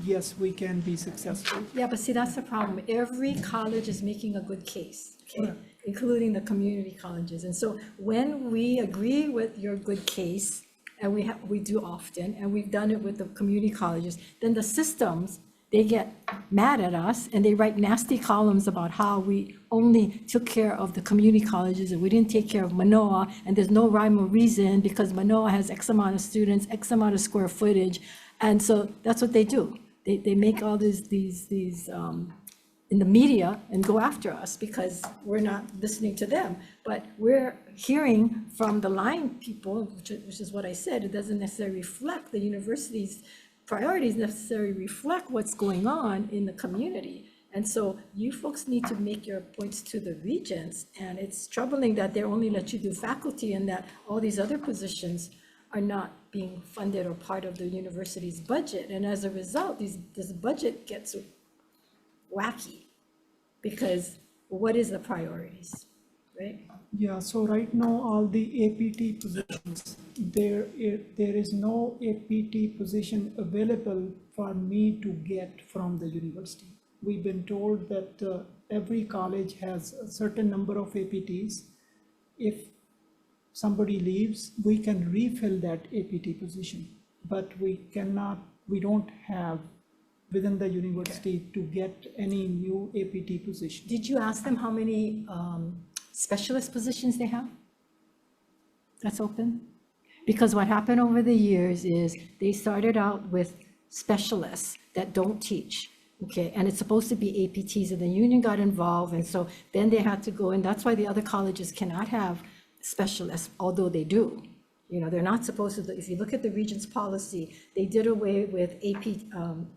Speaker 4: yes, we can be successful.
Speaker 1: Yeah, but see, that's the problem. Every college is making a good case, okay?
Speaker 4: Right.
Speaker 1: Including the community colleges. And so when we agree with your good case, and we do often, and we've done it with the community colleges, then the systems, they get mad at us and they write nasty columns about how we only took care of the community colleges and we didn't take care of Manoa, and there's no rhyme or reason because Manoa has X amount of students, X amount of square footage. And so that's what they do. They make all these in the media and go after us because we're not listening to them. But we're hearing from the line people, which is what I said, it doesn't necessarily reflect the university's priorities, necessarily reflect what's going on in the community. And so you folks need to make your points to the regents, and it's troubling that they only let you do faculty and that all these other positions are not being funded or part of the university's budget. And as a result, this budget gets wacky because what is the priorities, right?
Speaker 4: Yeah, so right now, all the APT positions, there is no APT position available for me to get from the university. We've been told that every college has a certain number of APTs. If somebody leaves, we can refill that APT position, but we don't have within the university to get any new APT position.
Speaker 1: Did you ask them how many specialist positions they have that's open? Because what happened over the years is they started out with specialists that don't teach, okay? And it's supposed to be APTs, and the union got involved, and so then they had to go, and that's why the other colleges cannot have specialists, although they do. You know, they're not supposed to, if you look at the Regents policy, they did away with AP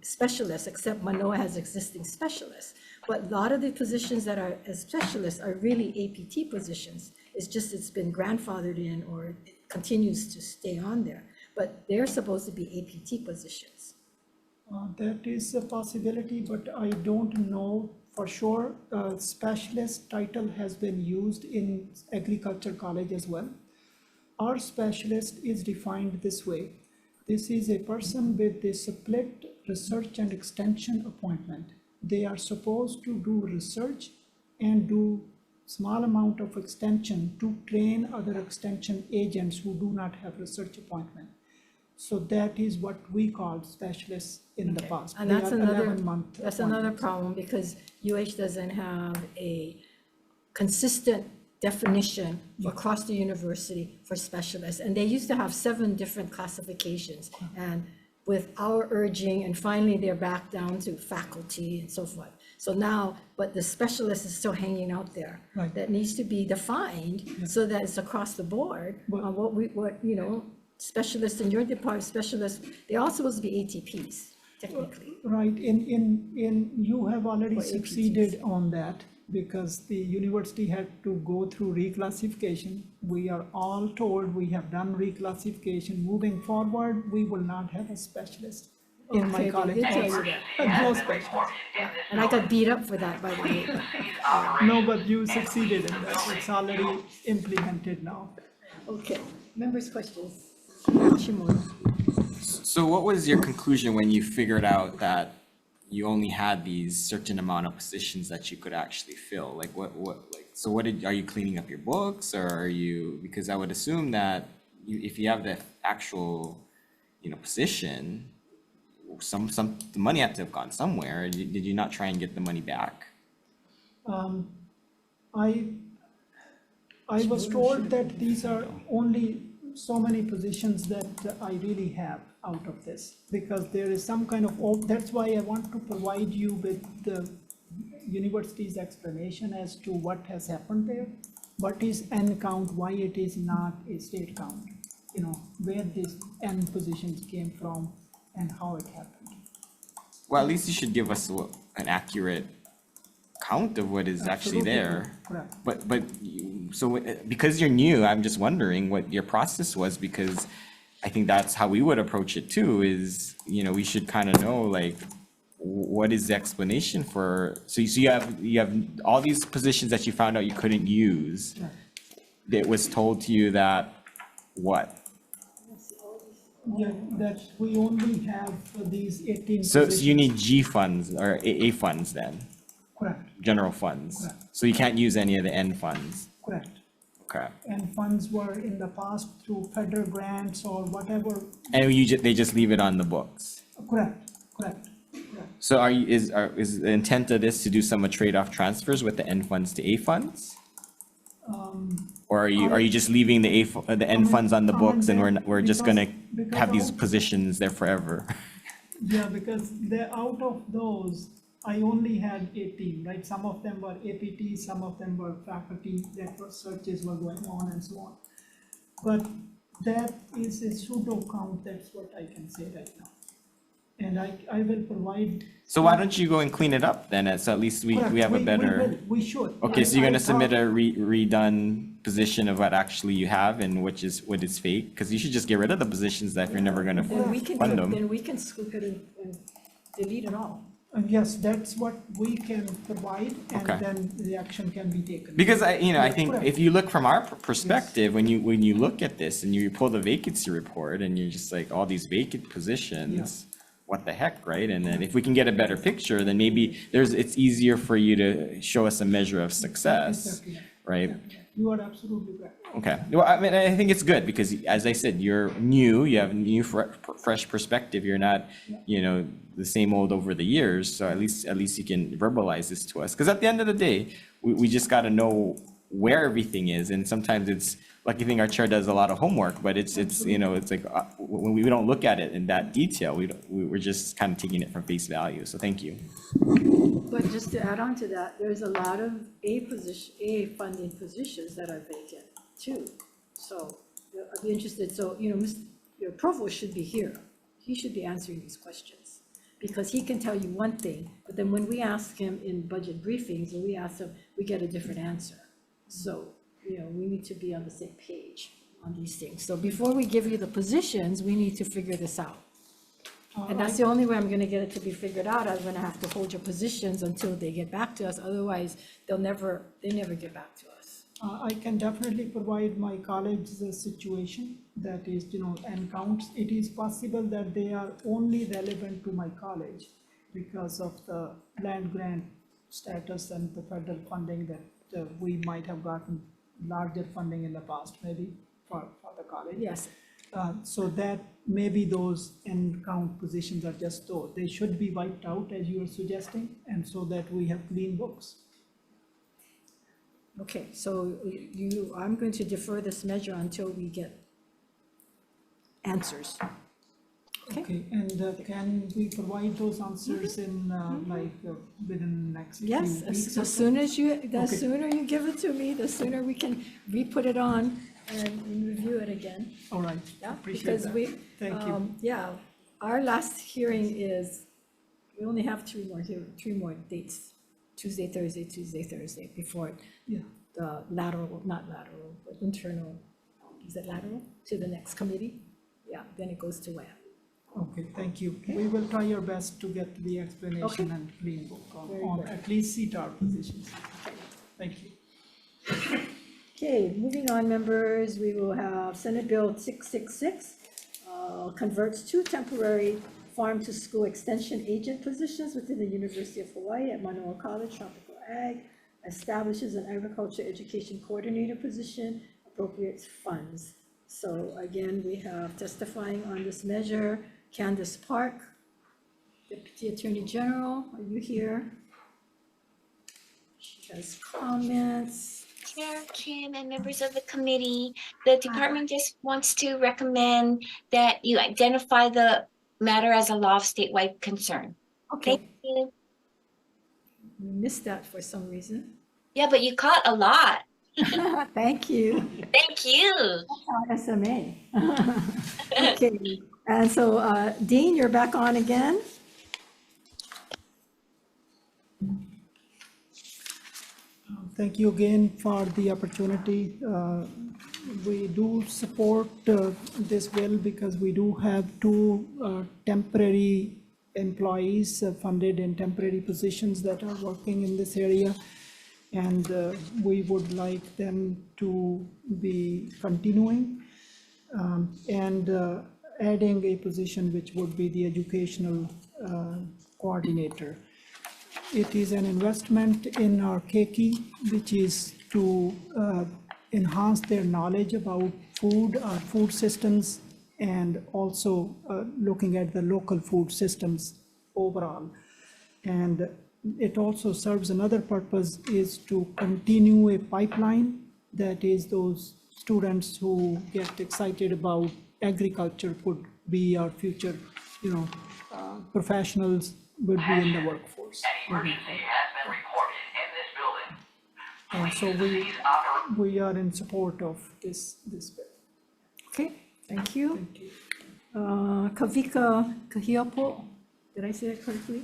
Speaker 1: specialists, except Manoa has existing specialists. But a lot of the positions that are as specialists are really APT positions. It's just, it's been grandfathered in or it continues to stay on there. But they're supposed to be APT positions.
Speaker 4: That is a possibility, but I don't know for sure. Specialist title has been used in agriculture college as well. Our specialist is defined this way. This is a person with a split research and extension appointment. They are supposed to do research and do small amount of extension to train other extension agents who do not have research appointment. So that is what we called specialists in the past.
Speaker 1: And
Speaker 4: They
Speaker 1: that's
Speaker 4: are
Speaker 1: another,
Speaker 4: 11-month
Speaker 1: that's another
Speaker 4: appointments.
Speaker 1: problem, because UH doesn't have a consistent definition across the university for specialists. And they used to have 7 different classifications. And with our urging, and finally they're back down to faculty and so forth. So now, but the specialist is still hanging out there.
Speaker 4: Right.
Speaker 1: That needs to be defined so that it's across the board on what specialists in your department, specialists, they're all supposed to be ATPs, technically.
Speaker 4: Right, you have already
Speaker 1: Or APTs.
Speaker 4: succeeded on that, because the university had to go through reclassification. We are all told we have done reclassification. Moving forward, we will not have a specialist in my
Speaker 1: Okay, they
Speaker 4: college.
Speaker 1: did tell you
Speaker 4: also.
Speaker 1: that.
Speaker 4: No specialist.
Speaker 1: And I got beat up for that, by the way.
Speaker 4: No, but you succeeded in that. It's already implemented now.
Speaker 1: Okay, members' questions? Shimura.
Speaker 10: So what was your conclusion when you figured out that you only had these certain amount of positions that you could actually fill? Like are you cleaning up your books, or are you, because I would assume that if you have the actual, position, the money had to have gone somewhere. Did you not try and get the money back?
Speaker 4: I was told that these are only so many positions that I really have out of this, because there is some kind of, that's why I want to provide you with the university's explanation as to what has happened there. What is N count, why it is not a state count, where this N positions came from and how it happened.
Speaker 10: Well, at least you should give us an accurate count of what is actually
Speaker 4: Absolutely,
Speaker 10: there.
Speaker 4: correct.
Speaker 10: So because you're new, I'm just wondering what your process was, because I think that's how we would approach it too, is, we should kind of know, like, what is the explanation for, so you have all these positions that you found out you couldn't use. It was told to you that, what?
Speaker 4: Yeah, that we only have these 18
Speaker 10: So you
Speaker 4: positions.
Speaker 10: need G funds or AA funds then,
Speaker 4: Correct,
Speaker 10: general funds.
Speaker 4: Correct.
Speaker 10: So you can't use any of the N funds.
Speaker 4: correct.
Speaker 10: Okay.
Speaker 4: And funds were in the past through federal grants or whatever.
Speaker 10: And they just leave it on the books.
Speaker 4: Correct.
Speaker 10: So is the intent of this to do some trade-off transfers with the N funds to A funds? Or are you just leaving the N funds on the books, and we're just gonna have these positions there forever?
Speaker 4: Yeah, because out of those, I only had 18, right? Some of them were APT, some of them were faculty, that were searches were going on and so on. But that is a pseudo count, that's what I can say right now. And I will provide.
Speaker 10: So why don't you go and clean it up then, so at least we
Speaker 4: Correct,
Speaker 10: have a better.
Speaker 4: We should.
Speaker 10: Okay, so you're gonna
Speaker 4: I thought-
Speaker 10: submit a redone position of what actually you have and what is fake? Because you should just get rid of the positions that if you're never gonna
Speaker 1: Then we can,
Speaker 10: fund them.
Speaker 1: then we can scoop it and delete it all.
Speaker 4: Yes, that's what we can provide, and
Speaker 10: Okay.
Speaker 4: then the action can be taken.
Speaker 10: Because I think
Speaker 4: Correct.
Speaker 10: if you look from our perspective, when you look at this and you pull the vacancy report and you're just like, all these vacant positions, what the heck, right? And then if we can get a better picture, then maybe it's easier for you to show us a measure of success,
Speaker 4: Exactly.
Speaker 10: right?
Speaker 4: You are absolutely right.
Speaker 10: Okay, well, I mean, I think it's good because as I said, you're new, you have new fresh perspective. You're not, the same old over the years. So at least you can verbalize this to us. Because at the end of the day, we just got to know where everything is. And sometimes it's like, I think our chair does a lot of homework, but it's like when we don't look at it in that detail, we're just kind of taking it from face value. So thank you.
Speaker 1: But just to add on to that, there's a lot of A funding positions that are vacant too. So I'd be interested, so, your provost should be here. He should be answering these questions, because he can tell you one thing, but then when we ask him in budget briefings, or we ask him, we get a different answer. So, we need to be on the same page on these things. So before we give you the positions, we need to figure this out. And that's the only way I'm gonna get it to be figured out. I'm gonna have to hold your positions until they get back to us. Otherwise, they never get back to us.
Speaker 4: I can definitely provide my college's situation, that is, and counts. It is possible that they are only relevant to my college because of the land grant status and the federal funding that we might have gotten larger funding in the past, maybe for the college.
Speaker 1: Yes.
Speaker 4: So that maybe those end count positions are just those. They should be wiped out, as you are suggesting, and so that we have clean books.
Speaker 1: Okay, so I'm going to defer this measure until we get answers.
Speaker 4: Okay, and can we provide those answers in within the next few
Speaker 1: Yes,
Speaker 4: weeks?
Speaker 1: as soon as the
Speaker 4: Okay.
Speaker 1: sooner you give it to me, the sooner we can re-put it on and review it again.
Speaker 4: All right,
Speaker 1: Yeah,
Speaker 4: appreciate
Speaker 1: because
Speaker 4: that.
Speaker 1: we,
Speaker 4: Thank you.
Speaker 1: yeah, our last hearing is, we only have three more dates, Tuesday, Thursday, before
Speaker 4: Yeah.
Speaker 1: the lateral, not lateral, but internal, is it lateral, to the next committee? Yeah, then it goes to WAM.
Speaker 4: Okay, thank you. We will try our best to get the explanation
Speaker 1: Okay.
Speaker 4: and clean book
Speaker 1: Very
Speaker 4: on
Speaker 1: good.
Speaker 4: at least CTAR positions. Thank you.
Speaker 1: Okay, moving on, members, we will have Senate Bill 666, converts two temporary farm-to-school extension agent positions within the University of Hawaii at Manoa College, Tropical Ag, establishes an agriculture education coordinator position, appropriates funds. So again, we have testifying on this measure, Candace Park, Deputy Attorney General, are you here? She has comments.
Speaker 13: Chair Kim and members of the committee, the department just wants to recommend that you identify the matter as a law of statewide concern.
Speaker 1: Okay,
Speaker 13: Thank you.
Speaker 1: missed that for some reason.
Speaker 13: Yeah, but you caught a lot.
Speaker 1: Thank you.
Speaker 13: Thank you.
Speaker 1: That's our SMA. Okay, and so Dean, you're back on again.
Speaker 4: Thank you again for the opportunity. We do support this bill because we do have two temporary employees funded in temporary positions that are working in this area. And we would like them to be continuing and adding a position which would be the educational coordinator. It is an investment in our keiki, which is to enhance their knowledge about food, our food systems, and also looking at the local food systems overall. And it also serves another purpose, is to continue a pipeline, that is those students who get excited about agriculture could be our future, professionals would be in the workforce.
Speaker 2: An emergency has been reported in this building.
Speaker 4: And so we are in support of this bill.
Speaker 1: Okay, thank you.
Speaker 4: Thank you.
Speaker 1: Kavika Kahiapo, did I say it correctly?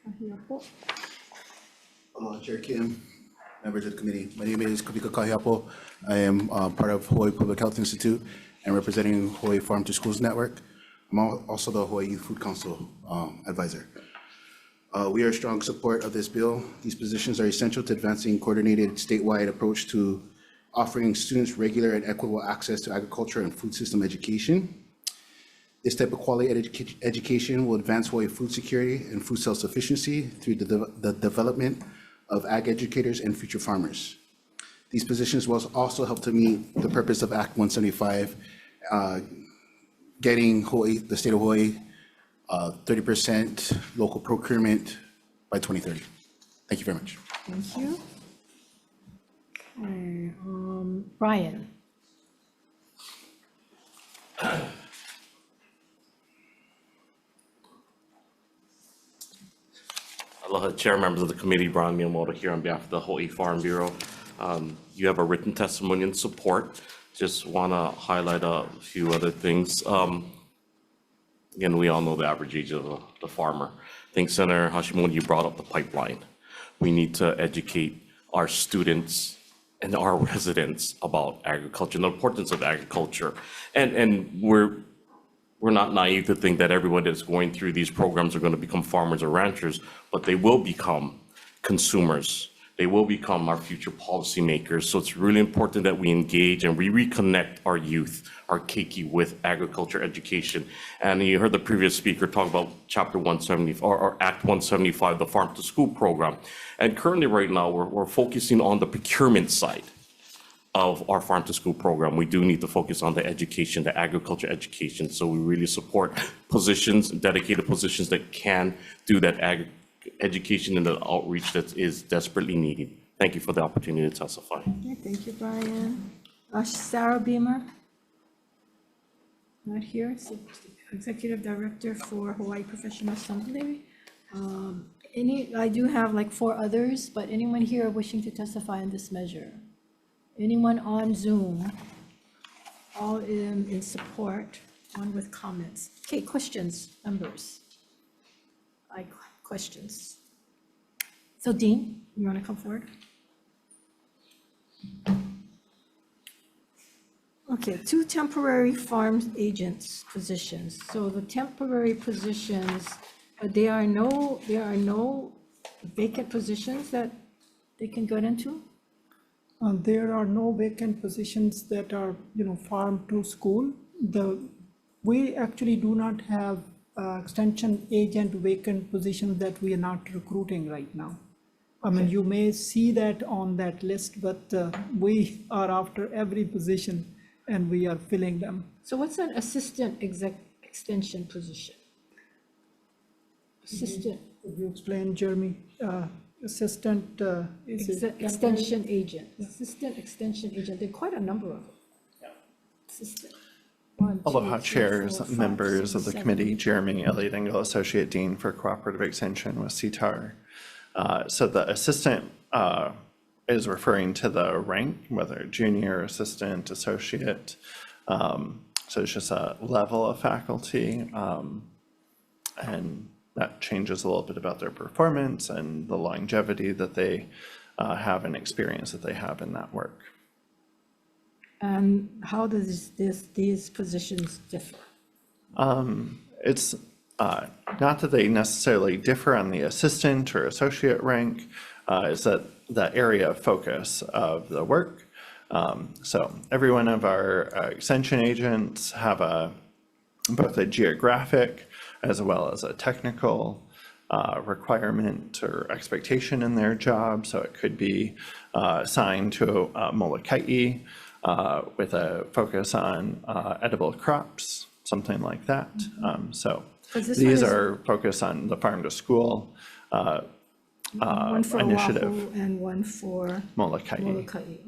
Speaker 1: Kahiapo.
Speaker 14: Chair Kim, members of the committee. My name is Kavika Kahiapo. I am part of Hawaii Public Health Institute and representing Hawaii Farm to Schools Network. I'm also the Hawaii Youth Food Council advisor. We are in strong support of this bill. These positions are essential to advancing coordinated statewide approach to offering students regular and equitable access to agriculture and food system education. This type of quality education will advance Hawaii food security and food self-sufficiency through the development of ag educators and future farmers. These positions will also help to meet the purpose of Act 175, getting Hawaii, the state of Hawaii, 30% local procurement by 2030. Thank you very much.
Speaker 1: Thank you. Okay, Brian.
Speaker 6: Aloha, Chair, members of the committee, Brian Miyamoto here on behalf of the Hawaii Farm Bureau. You have a written testimony in support. Just want to highlight a few other things. Again, we all know the average age of the farmer. I think Senator Hashimoto, you brought up the pipeline. We need to educate our students and our residents about agriculture and the importance of agriculture. And we're not naive to think that everyone that's going through these programs are going to become farmers or ranchers, but they will become consumers. They will become our future policymakers. So it's really important that we engage and we reconnect our youth, our keiki, with agriculture education. And you heard the previous speaker talk about Chapter 170 or Act 175, the Farm to School program. And currently right now, we're focusing on the procurement side of our Farm to School program. We do need to focus on the education, the agriculture education. So we really support positions, dedicated positions that can do that education and the outreach that is desperately needed. Thank you for the opportunity to testify.
Speaker 1: Okay, thank you, Brian. Sarah Beamer? Not here, Executive Director for Hawaii Professional Assembly. I do have like 4 others, but anyone here wishing to testify on this measure? Anyone on Zoom? All in support, one with comments. Okay, questions, members? Questions? So Dean, you want to come forward? Okay, 2 temporary farm agents positions. So the temporary positions, there are no vacant positions that they can get into?
Speaker 4: There are no vacant positions that are, farm to school. We actually do not have extension agent vacant positions that we are not recruiting right now. I mean, you may see that on that list, but we are after every position and we are filling them.
Speaker 1: So what's an assistant extension position? Assistant.
Speaker 4: Could you explain, Jeremy? Assistant
Speaker 1: Extension agent, assistant extension agent, there are quite a number of them. Assistant.
Speaker 15: Aloha chairs, members of the committee, Jeremy Elliott Engel, Associate Dean for Cooperative Extension with CTAR. So the assistant is referring to the rank, whether junior, assistant, associate. So it's just a level of faculty. And that changes a little bit about their performance and the longevity that they have and experience that they have in that work.
Speaker 1: And how does these positions differ?
Speaker 15: It's not that they necessarily differ on the assistant or associate rank, is that the area of focus of the work. So every one of our extension agents have both a geographic as well as a technical requirement or expectation in their job. So it could be assigned to Molokai with a focus on edible crops, something like that. So these are focused on the farm to school
Speaker 1: one for
Speaker 15: initiative.
Speaker 1: Oahu and one for
Speaker 15: Molokai.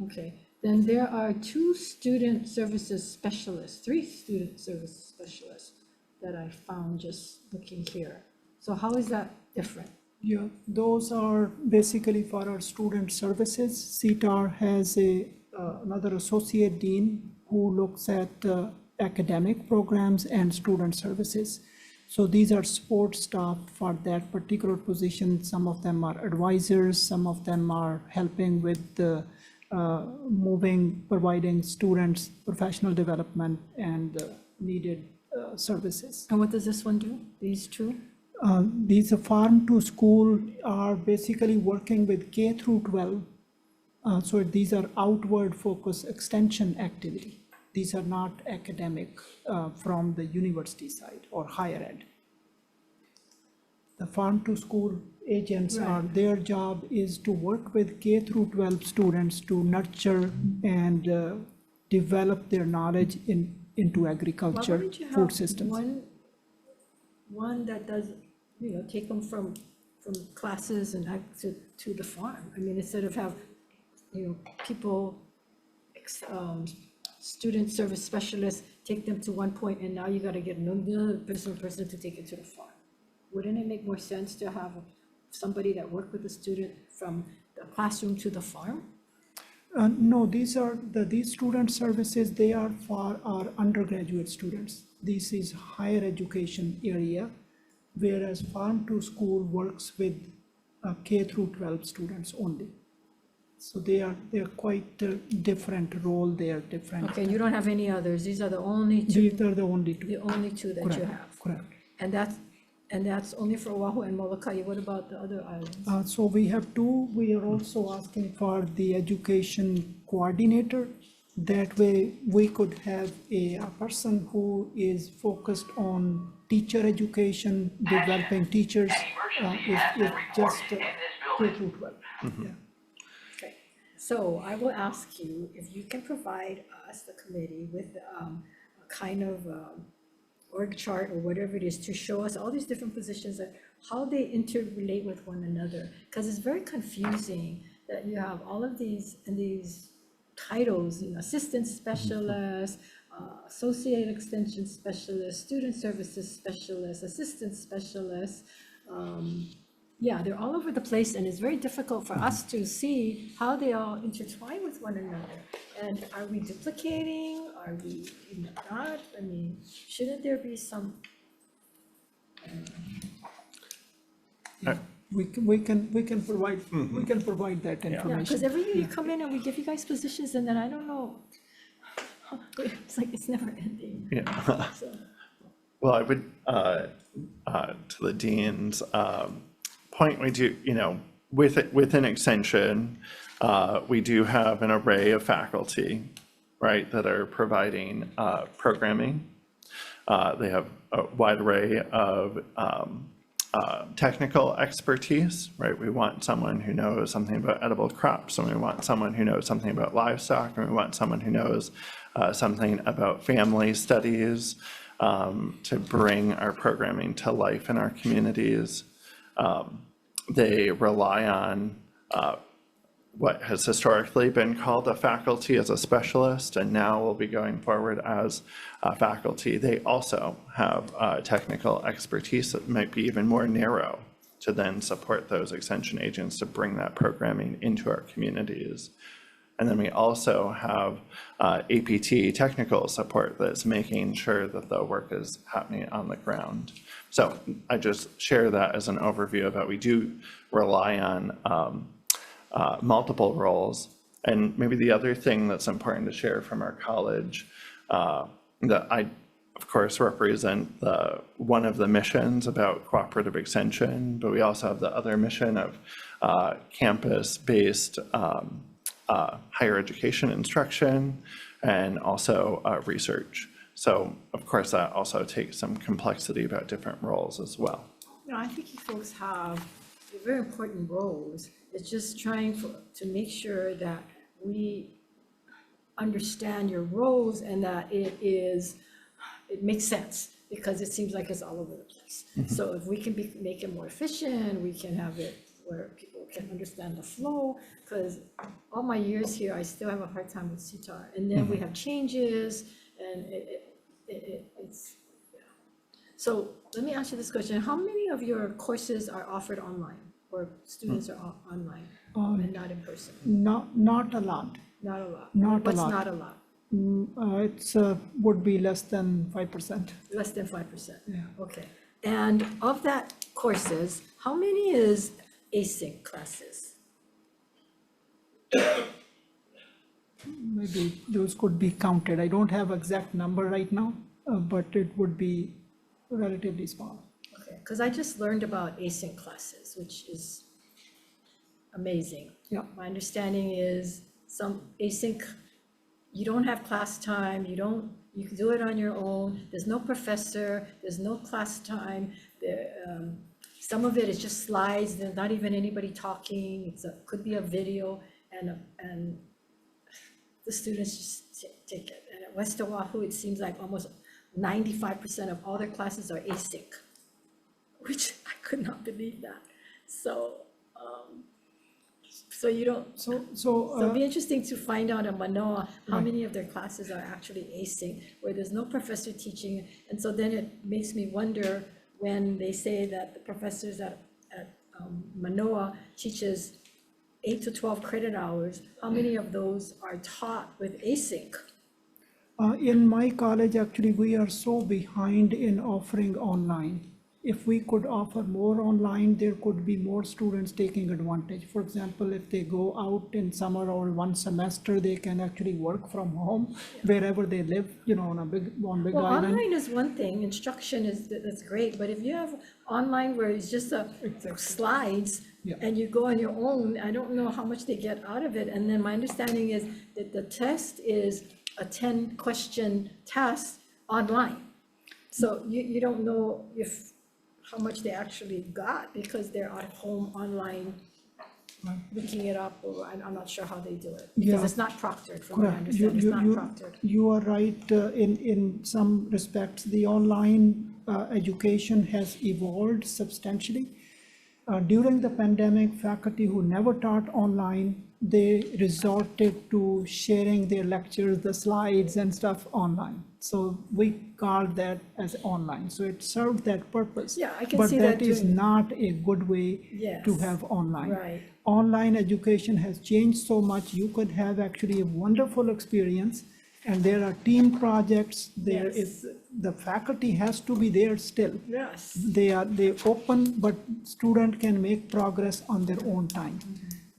Speaker 1: Okay. Then there are 2 student services specialists, 3 student service specialists that I found just looking here. So how is that different?
Speaker 4: Yeah, those are basically for our student services. CTAR has another associate dean who looks at academic programs and student services. So these are support staff for that particular position. Some of them are advisors, some of them are helping with the providing students professional development and needed services.
Speaker 1: And what does this one do, these 2?
Speaker 4: These farm to school are basically working with K through 12. So these are outward focus extension activity. These are not academic from the university side or higher ed. The farm to school agents their job is to work with K through 12 students to nurture and develop their knowledge into agriculture, food systems.
Speaker 1: One that does, take them from classes and to the farm. I mean, instead of have, people, student service specialists, take them to one point and now you got to get another person to take it to the farm. Wouldn't it make more sense to have somebody that worked with the student from the classroom to the farm?
Speaker 4: No, these student services, they are for our undergraduate students. This is higher education area, whereas farm to school works with K through 12 students only. So they're quite a different role, they are different.
Speaker 1: Okay, you don't have any others, these are the only 2?
Speaker 4: These are the only 2.
Speaker 1: The only 2 that you have?
Speaker 4: Correct.
Speaker 1: And that's only for Oahu and Molokai. What about the other islands?
Speaker 4: So we have two. We are also asking for the education coordinator. That way we could have a person who is focused on teacher education, developing teachers, if just K through 12. Yeah.
Speaker 1: Okay, so I will ask you if you can provide us, the committee, with a kind of org chart or whatever it is to show us all these different positions and how they interrelate with one another. Because it's very confusing that you have all of these and these titles, assistant specialist, associate extension specialist, student services specialist, assistant specialist. Yeah, they're all over the place, and it's very difficult for us to see how they all intertwine with one another. And are we duplicating? Are we not? I mean, shouldn't there be some?
Speaker 4: We can provide that
Speaker 1: Yeah,
Speaker 4: information.
Speaker 1: because every year you come in and we give you guys positions, and then I don't know. It's like it's never ending.
Speaker 15: Yeah.
Speaker 1: So,
Speaker 15: Well, I would, to the dean's point, we do, within extension, we do have an array of faculty, right, that are providing programming. They have a wide array of technical expertise, right? We want someone who knows something about edible crops, and we want someone who knows something about livestock, and we want someone who knows something about family studies, to bring our programming to life in our communities. They rely on what has historically been called a faculty as a specialist, and now will be going forward as a faculty. They also have technical expertise that might be even more narrow to then support those extension agents to bring that programming into our communities. And then we also have APT technical support that's making sure that the work is happening on the ground. So I just share that as an overview of how we do rely on multiple roles. And maybe the other thing that's important to share from our college, that I, of course, represent one of the missions about cooperative extension, but we also have the other mission of campus-based higher education instruction, and also research. So, of course, that also takes some complexity about different roles as well.
Speaker 1: I think you folks have very important roles. It's just trying to make sure that we understand your roles and that it makes sense, because it seems like it's all over the place. So if we can make it more efficient, we can have it where people can understand the flow, because all my years here, I still have a hard time with CTAR. And then we have changes, and it's, yeah. So let me ask you this question. How many of your courses are offered online, or students are online and not in person?
Speaker 4: Not a lot.
Speaker 1: Not a lot.
Speaker 4: Not a
Speaker 1: What's
Speaker 4: lot.
Speaker 1: not a lot?
Speaker 4: It's would be less than 5%.
Speaker 1: Less than 5%?
Speaker 4: Yeah.
Speaker 1: Okay. And of that courses, how many is async classes?
Speaker 4: Maybe those could be counted. I don't have exact number right now, but it would be relatively small.
Speaker 1: Okay, because I just learned about async classes, which is amazing.
Speaker 4: Yeah.
Speaker 1: My understanding is some async, you don't have class time, you can do it on your own. There's no professor, there's no class time. Some of it is just slides, there's not even anybody talking. Could be a video, and the students just take it. And at West Oahu, it seems like almost 95% of all their classes are async, which I could not believe that. So you don't. So it'd be interesting to find out in Manoa how many of their classes are actually async, where there's no professor teaching. And so then it makes me wonder, when they say that the professors at Manoa teaches 8 to 12 credit hours, how many of those are taught with async?
Speaker 4: In my college, actually, we are so behind in offering online. if we could offer more online, there could be more students taking advantage. For example, if they go out in summer or one semester, they can actually work from home wherever they live, on one big
Speaker 1: Well,
Speaker 4: island.
Speaker 1: online is one thing, instruction that's great, but if you have online where it's just slides
Speaker 4: Yeah.
Speaker 1: and you go on your own, I don't know how much they get out of it. And then my understanding is that the test is a 10-question test online. So you don't know how much they actually got because they're at home online looking it up, or I'm not sure how they do it. Because
Speaker 4: Yeah.
Speaker 1: it's not proctored, from what I
Speaker 4: Correct.
Speaker 1: understand, it's not proctored.
Speaker 4: You are right, in some respects, the online education has evolved substantially. During the pandemic, faculty who never taught online, they resorted to sharing their lectures, the slides and stuff online. So we called that as online. So it served that purpose.
Speaker 1: Yeah, I can see that
Speaker 4: But that is
Speaker 1: doing-
Speaker 4: not a good way
Speaker 1: Yes.
Speaker 4: to have online.
Speaker 1: Right.
Speaker 4: Online education has changed so much. You could have actually a wonderful experience, and there are team projects. There
Speaker 1: Yes.
Speaker 4: is, the faculty has to be there still.
Speaker 1: Yes.
Speaker 4: They open, but student can make progress on their own time.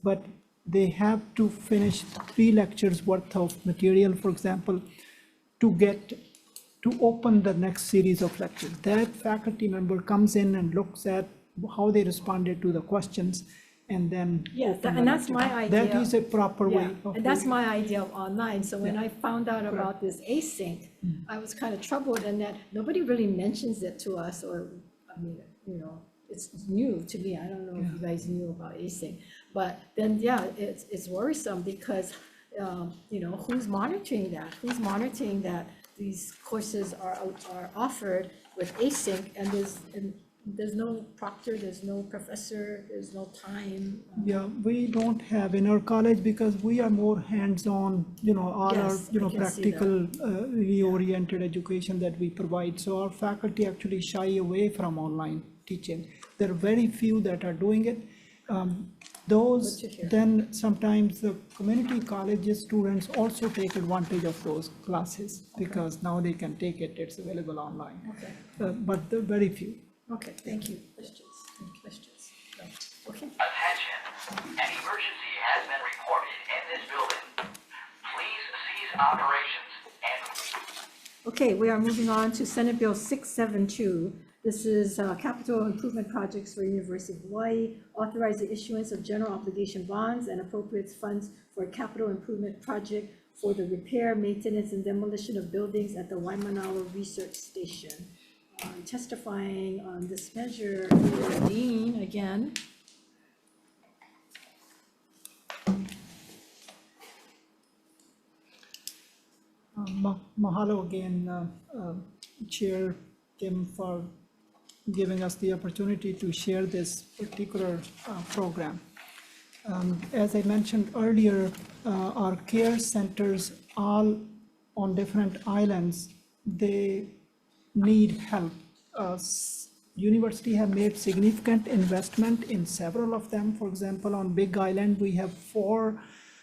Speaker 4: But they have to finish 3 lectures worth of material, for example, to open the next series of lectures. That faculty member comes in and looks at how they responded to the questions, and then
Speaker 1: Yeah,
Speaker 4: open the
Speaker 1: and that's
Speaker 4: lecture.
Speaker 1: my
Speaker 4: That
Speaker 1: idea.
Speaker 4: is a proper way
Speaker 1: Yeah,
Speaker 4: of
Speaker 1: and that's
Speaker 4: doing
Speaker 1: my idea of online. So when
Speaker 4: Yeah.
Speaker 1: I found out about this async, I was kind of troubled in that nobody really mentions it to us, or, I mean, it's new to me. I don't know if you guys knew about async. But then, yeah, it's worrisome because, who's monitoring that? Who's monitoring that these courses are offered with async, and there's no proctor, there's no professor, there's no time.
Speaker 4: Yeah, we don't have in our college because we are more hands-on, all our,
Speaker 1: Yes, I can see
Speaker 4: practical, reoriented education that we provide. So our faculty actually shy away from online teaching. There are very few that are doing it. Those,
Speaker 1: Good to hear.
Speaker 4: then sometimes the community colleges students also take advantage of those classes because now they can take it, it's available online.
Speaker 1: Okay.
Speaker 4: But they're very few.
Speaker 1: Okay, thank you. Questions? Any questions? No. Okay.
Speaker 2: Attention, an emergency has been reported in this building. Please cease operations and
Speaker 1: Okay, we are moving on to Senate Bill 672. This is capital improvement projects for University of Hawaii, authorize the issuance of general obligation bonds and appropriates funds for a capital improvement project for the repair, maintenance, and demolition of buildings at the Waimanalo Research Station. Testifying on this measure is Dean again.
Speaker 4: Mahalo again, Chair Kim, for giving us the opportunity to share this particular program. As I mentioned earlier, our care centers all on different islands, they need help. University have made significant investment in several of them. For example, on Big Island, we have 4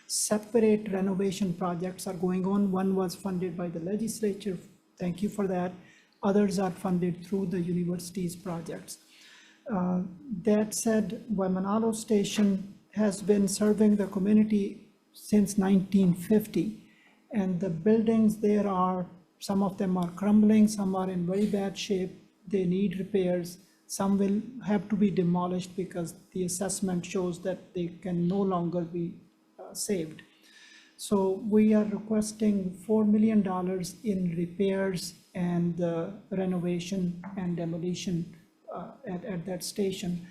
Speaker 4: separate renovation projects are going on. One was funded by the legislature. Thank you for that. Others are funded through the university's projects. That said, Waimanalo Station has been serving the community since 1950. And the buildings there are, some of them are crumbling, some are in very bad shape. They need repairs. Some will have to be demolished because the assessment shows that they can no longer be saved. So we are requesting $4 million in repairs and renovation and demolition at that station.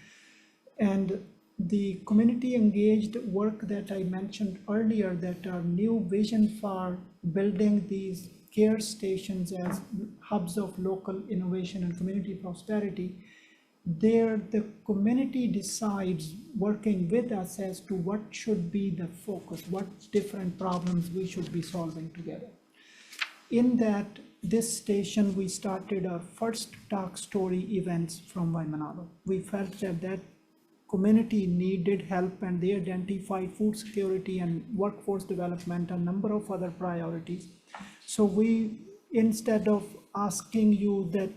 Speaker 4: And the community engaged work that I mentioned earlier, that our new vision for building these care stations as hubs of local innovation and community prosperity, there the community decides, working with us, as to what should be the focus, what different problems we should be solving together. In that, this station, we started our first Talk Story events from Waimanalo. We felt that community needed help, and they identified food security and workforce development, a number of other priorities. So we, instead of asking you that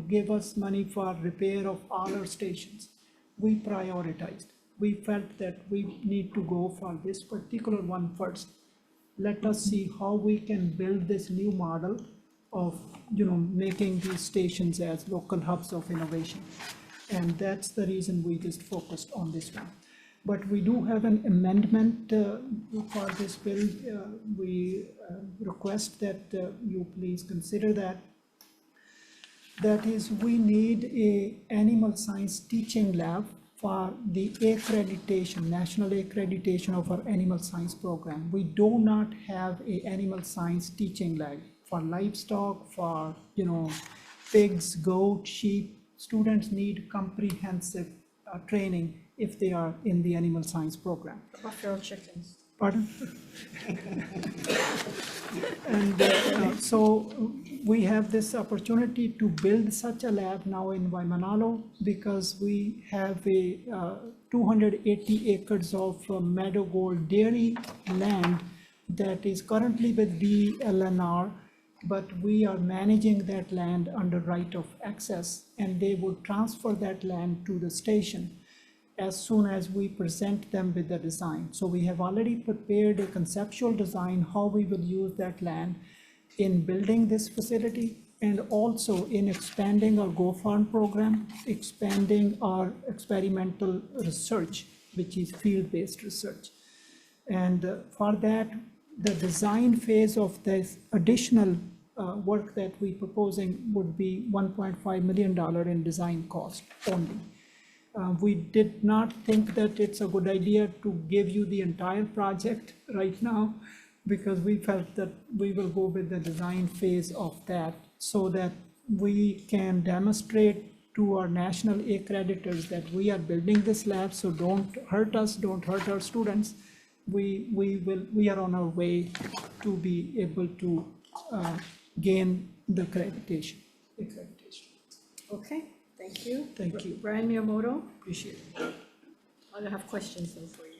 Speaker 4: give us money for repair of all our stations. We prioritized. We felt that we need to go for this particular one first. Let us see how we can build this new model of, making these stations as local hubs of innovation. And that's the reason we just focused on this one. But we do have an amendment for this bill. We request that you please consider that. That is, we need a animal science teaching lab for the accreditation, national accreditation of our animal science program. We do not have a animal science teaching lab for livestock, for, pigs, goat, sheep. Students need comprehensive training if they are in the animal science program.
Speaker 1: About feral chickens.
Speaker 4: Pardon? And so we have this opportunity to build such a lab now in Waimanalo because we have a 280 acres of Meadow Gold dairy land that is currently with DLNR, but we are managing that land under right of access, and they would transfer that land to the station as soon as we present them with the design. So we have already prepared a conceptual design how we will use that land in building this facility and also in expanding our Go Farm program, expanding our experimental research, which is field-based research. And for that, the design phase of this additional work that we're proposing would be $1.5 million in design cost only. We did not think that it's a good idea to give you the entire project right now because we felt that we will go with the design phase of that so that we can demonstrate to our national accreditors that we are building this lab, so don't hurt us, don't hurt our students. We are on our way to be able to gain the accreditation.
Speaker 1: Okay, thank you.
Speaker 4: Thank you.
Speaker 1: Brian Miyamoto,
Speaker 4: Appreciate it.
Speaker 1: I have questions though for you.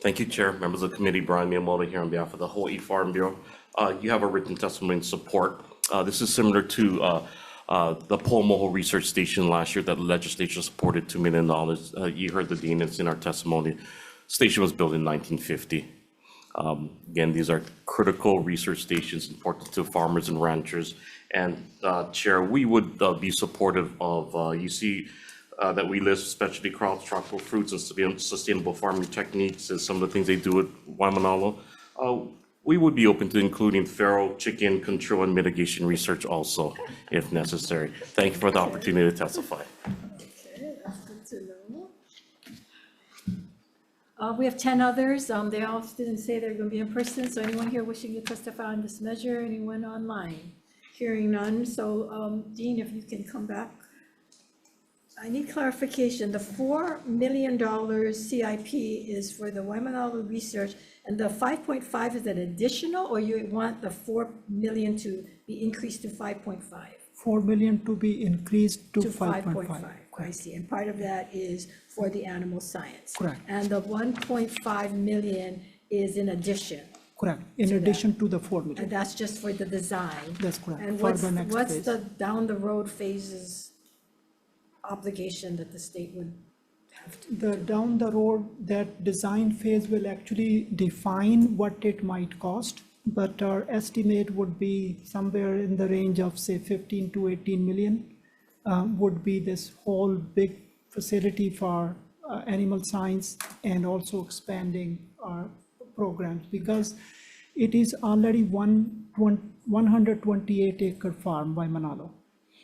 Speaker 6: Thank you, Chair, members of the committee. Brian Miyamoto here on behalf of the Hawaii Farm Bureau. You have a written testimony in support. This is similar to the Po'omoho Research Station last year that the legislature supported $2 million. You heard the dean, it's in our testimony. Station was built in 1950. Again, these are critical research stations important to farmers and ranchers. And Chair, we would be supportive of, you see that we list specialty crops, tropical fruits, and sustainable farming techniques as some of the things they do at Waimanalo. We would be open to including feral chicken control and mitigation research also, if necessary. Thank you for the opportunity to testify.
Speaker 1: Okay, that's good to know. We have 10 others. They all didn't say they're going to be in person. So anyone here wishing to testify on this measure? Anyone online? Hearing none. So Dean, if you can come back. I need clarification. The $4 million CIP is for the Waimanalo research, and the 5.5 is an additional, or you want the 4 million to be increased to 5.5?
Speaker 4: 4 million to be increased to
Speaker 1: 5.5.
Speaker 4: 5.5.
Speaker 1: I see, and part of that is for the animal science.
Speaker 4: Correct.
Speaker 1: And the 1.5 million is in addition,
Speaker 4: Correct, in addition to the 4
Speaker 1: and
Speaker 4: million.
Speaker 1: that's just for the design.
Speaker 4: That's correct.
Speaker 1: And
Speaker 4: For
Speaker 1: what's,
Speaker 4: the next
Speaker 1: what's
Speaker 4: phase.
Speaker 1: the down the road phases obligation that the state would have to?
Speaker 4: The down the road, that design phase will actually define what it might cost, but our estimate would be somewhere in the range of, say, 15 to 18 million would be this whole big facility for animal science and also expanding our programs, because it is already 128 acre farm by Manalo.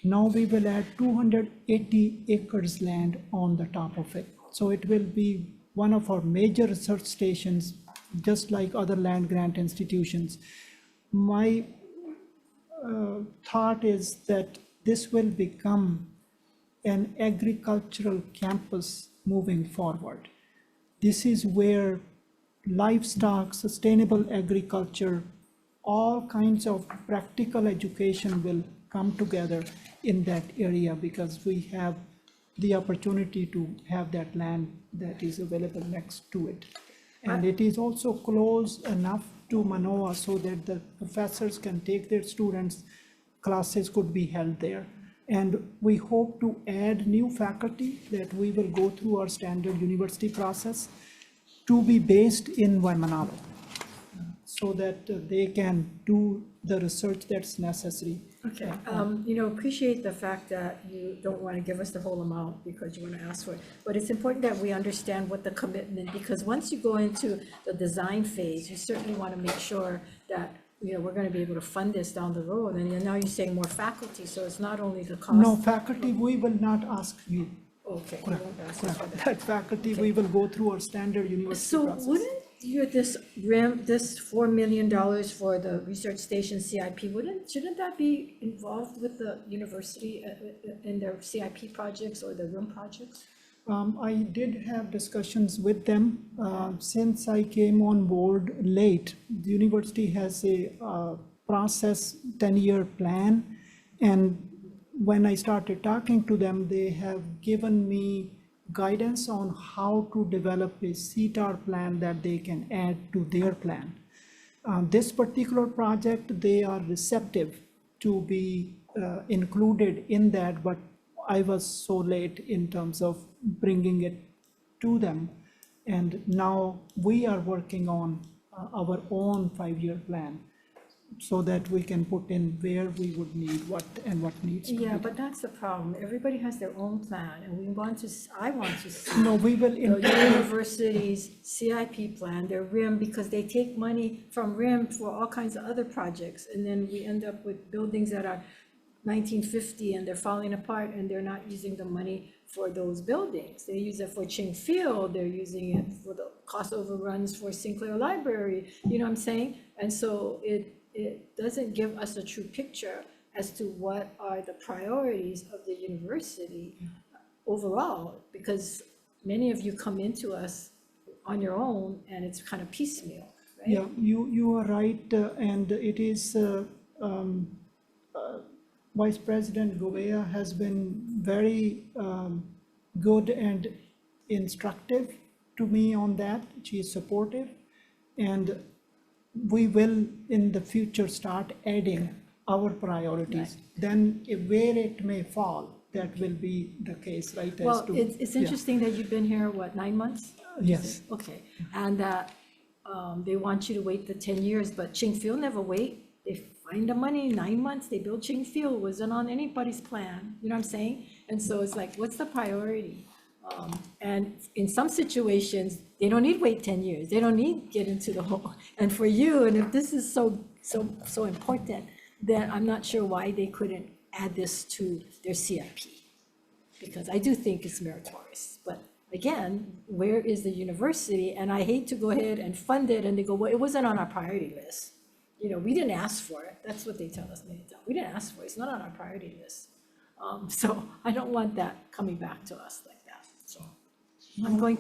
Speaker 4: Now we will add 280 acres land on the top of it. So it will be one of our major research stations, just like other land grant institutions. My thought is that this will become an agricultural campus moving forward. This is where livestock, sustainable agriculture, all kinds of practical education will come together in that area, because we have the opportunity to have that land that is available next to it. And it is also close enough to Manoa so that the professors can take their students, classes could be held there. And we hope to add new faculty that we will go through our standard university process to be based in Waimanalo, so that they can do the research that's necessary.
Speaker 1: Okay, appreciate the fact that you don't want to give us the whole amount because you want to ask for it. But it's important that we understand what the commitment, because once you go into the design phase, you certainly want to make sure that, we're going to be able to fund this down the road. And now you're saying more faculty, so it's not only the cost.
Speaker 4: No, faculty, we will not ask you.
Speaker 1: Okay. You won't ask us for that.
Speaker 4: That faculty, we will go through our standard university
Speaker 1: So
Speaker 4: process.
Speaker 1: wouldn't this $4 million for the research station CIP, shouldn't that be involved with the university in their CIP projects or the room projects?
Speaker 4: I did have discussions with them. Since I came on board late, the university has a process 10-year plan. And when I started talking to them, they have given me guidance on how to develop a CTAR plan that they can add to their plan. This particular project, they are receptive to be included in that, but I was so late in terms of bringing it to them. And now we are working on our own 5-year plan so that we can put in where we would need what and what needs to be
Speaker 1: Yeah,
Speaker 4: done.
Speaker 1: but that's the problem. Everybody has their own plan, and I want to see
Speaker 4: No, we will
Speaker 1: the
Speaker 4: include,
Speaker 1: university's CIP plan, their RIM, because they take money from RIM for all kinds of other projects, and then we end up with buildings that are 1950 and they're falling apart, and they're not using the money for those buildings. They use it for Ching Field, they're using it for the cost overruns for Sinclair Library, you know what I'm saying? And so it doesn't give us a true picture as to what are the priorities of the university overall, because many of you come into us on your own and it's kind of piecemeal, right?
Speaker 4: yeah, you are right, and it is, Vice President Gouveia has been very good and instructive to me on that. She is supportive, and we will in the future start adding our priorities. Then where it may fall, that will be the case, right? as
Speaker 1: Well,
Speaker 4: to-
Speaker 1: it's
Speaker 4: yeah.
Speaker 1: interesting that you've been here, what, 9 months?
Speaker 4: Yes.
Speaker 1: Okay, and that they want you to wait the 10 years, but Ching Field never wait. They find the money, 9 months, they build Ching Field, wasn't on anybody's plan, you know what I'm saying? And so it's like, what's the priority? And in some situations, they don't need wait 10 years, they don't need get into the hole. And for you, and if this is so important, then I'm not sure why they couldn't add this to their CIP. Because I do think it's meritorious, but again, where is the university? And I hate to go ahead and fund it, and they go, well, it wasn't on our priority list. We didn't ask for it. That's what they tell us many times. We didn't ask for it. It's not on our priority list. So I don't want that coming back to us like that. So I'm going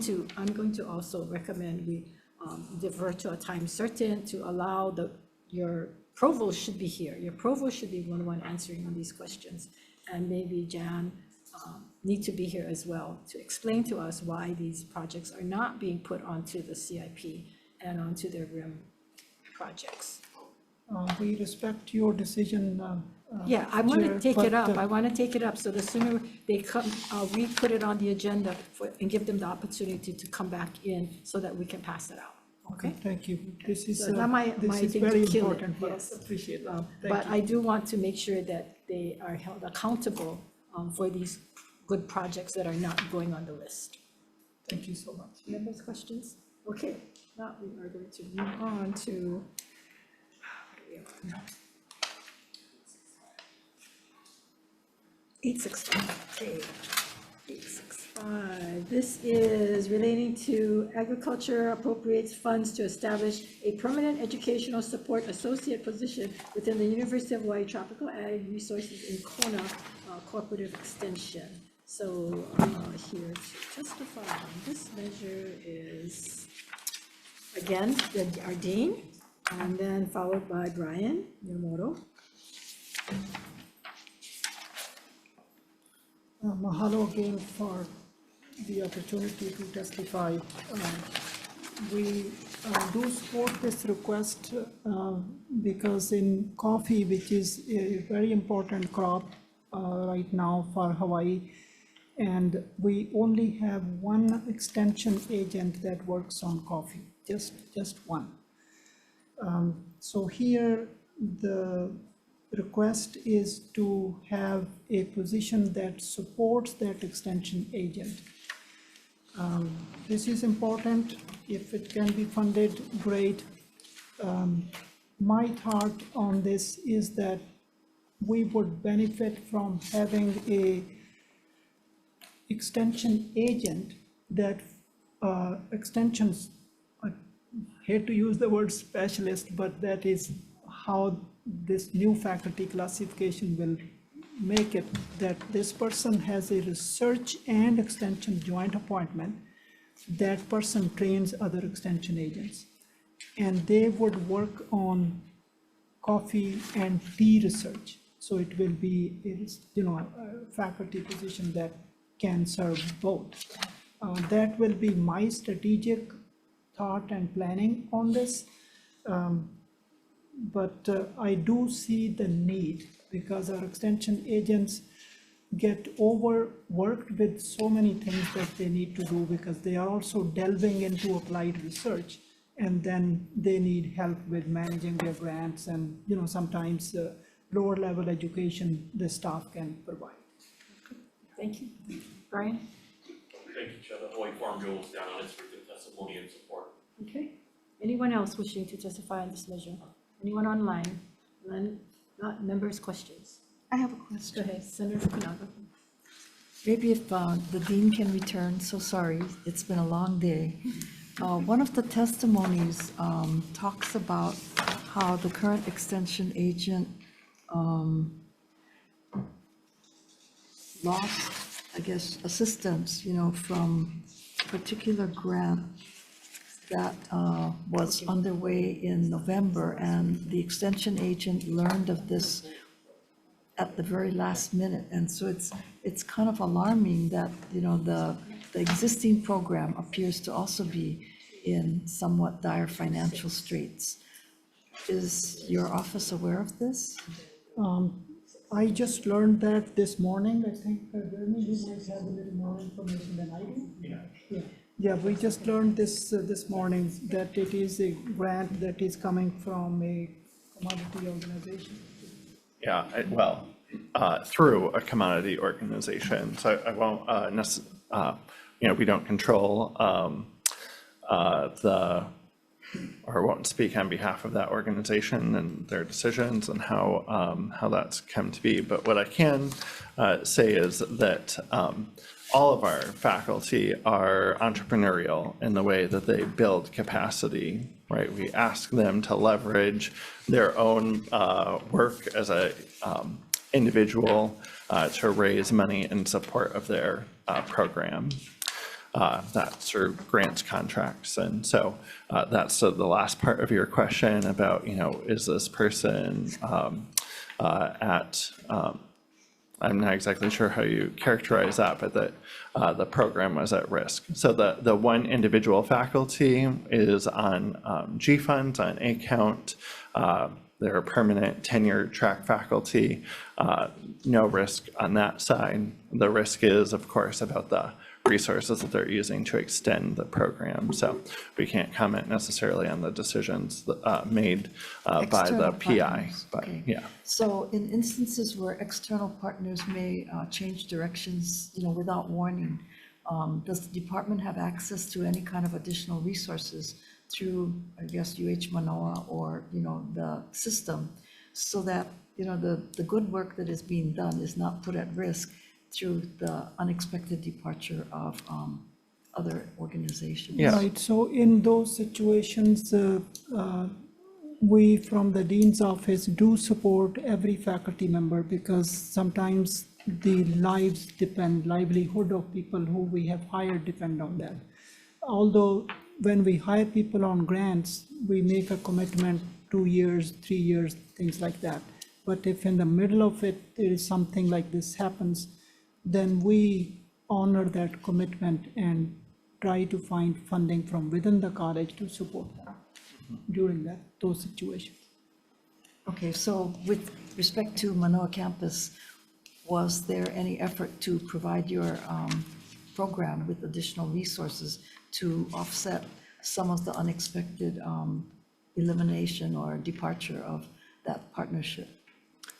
Speaker 1: to also recommend we divert to a time certain to allow your provost should be here. Your provost should be the one answering on these questions. And maybe Jan need to be here as well to explain to us why these projects are not being put onto the CIP and onto their RIM projects.
Speaker 4: We respect your decision.
Speaker 1: Yeah, I want to
Speaker 4: Chair,
Speaker 1: take it
Speaker 4: but,
Speaker 1: up. I want to take it up. So the sooner they come, we put it on the agenda and give them the opportunity to come back in so that we can pass it out. Okay?
Speaker 4: Thank you. This is,
Speaker 1: So not my
Speaker 4: this is
Speaker 1: thing
Speaker 4: very
Speaker 1: to kill it,
Speaker 4: important for us.
Speaker 1: yes.
Speaker 4: Appreciate that.
Speaker 1: But I do want to make sure that they are held accountable for these good projects that are not going on the list.
Speaker 4: Thank you so much.
Speaker 1: You have those questions? Okay, now we are going to move on to, what are we on? 865, okay. 865, this is relating to agriculture appropriates funds to establish a permanent educational support associate position within the University of Hawaii Tropical Ag Resources in Kona Cooperative Extension. So here to testify on this measure is, again, our dean, and then followed by Brian Miyamoto.
Speaker 4: Mahalo again for the opportunity to testify. We do support this request because in coffee, which is a very important crop right now for Hawaii, and we only have one extension agent that works on coffee, just one. So here, the request is to have a position that supports that extension agent. This is important. If it can be funded, great. My thought on this is that we would benefit from having a extension agent that extensions, I hate to use the word specialist, but that is how this new faculty classification will make it, that this person has a research and extension joint appointment. That person trains other extension agents, and they would work on coffee and tea research. So it will be, a faculty position that can serve both. That will be my strategic thought and planning on this. But I do see the need because our extension agents get overworked with so many things that they need to do because they are also delving into applied research, and then they need help with managing their grants and, sometimes lower level education the staff can provide.
Speaker 1: Thank you. Brian?
Speaker 6: Thank you, Chair. The Hawaii Farm Bill is down on its written testimony and support.
Speaker 1: Okay. Anyone else wishing to testify on this measure? Anyone online? None? Not members' questions?
Speaker 16: I have a question.
Speaker 1: Go ahead, Senator Fukunaga. Maybe if the dean can return, so sorry, it's been a long day. One of the testimonies talks about how the current extension agent lost, I guess, assistance, from a particular grant that was underway in November, and the extension agent learned of this at the very last minute. And so it's kind of alarming that, the existing program appears to also be in somewhat dire financial straits. Is your office aware of this?
Speaker 4: I just learned that this morning. I think Jeremy, you might have a little more information than I do. Yeah, we just learned this morning that it is a grant that is coming from a commodity organization.
Speaker 15: Yeah, through a commodity organization. So I won't we don't control or won't speak on behalf of that organization and their decisions and how that's come to be. But what I can say is that all of our faculty are entrepreneurial in the way that they build capacity, right? We ask them to leverage their own work as a individual to raise money in support of their program. That's through grants contracts. And so that's the last part of your question about, is this person I'm not exactly sure how you characterize that, but that the program was at risk. So the one individual faculty is on G funds, on A count. They're a permanent tenure track faculty. No risk on that side. The risk is, of course, about the resources that they're using to extend the program. So we can't comment necessarily on the decisions made by the PI, but
Speaker 1: okay.
Speaker 15: yeah.
Speaker 1: So in instances where external partners may change directions, without warning, does the department have access to any kind of additional resources through, I guess, Manoa or, the system, so that, the good work that is being done is not put at risk through the unexpected departure of other organizations?
Speaker 15: Yeah.
Speaker 4: Right, so in those situations, we from the Dean's office do support every faculty member because sometimes the livelihood of people who we have hired depend on that. Although when we hire people on grants, we make a commitment 2 years, 3 years, things like that. But if in the middle of it, there is something like this happens, then we honor that commitment and try to find funding from within the college to support them. during those situations.
Speaker 16: Okay, so with respect to Manoa campus, was there any effort to provide your program with additional resources to offset some of the unexpected elimination or departure of that partnership?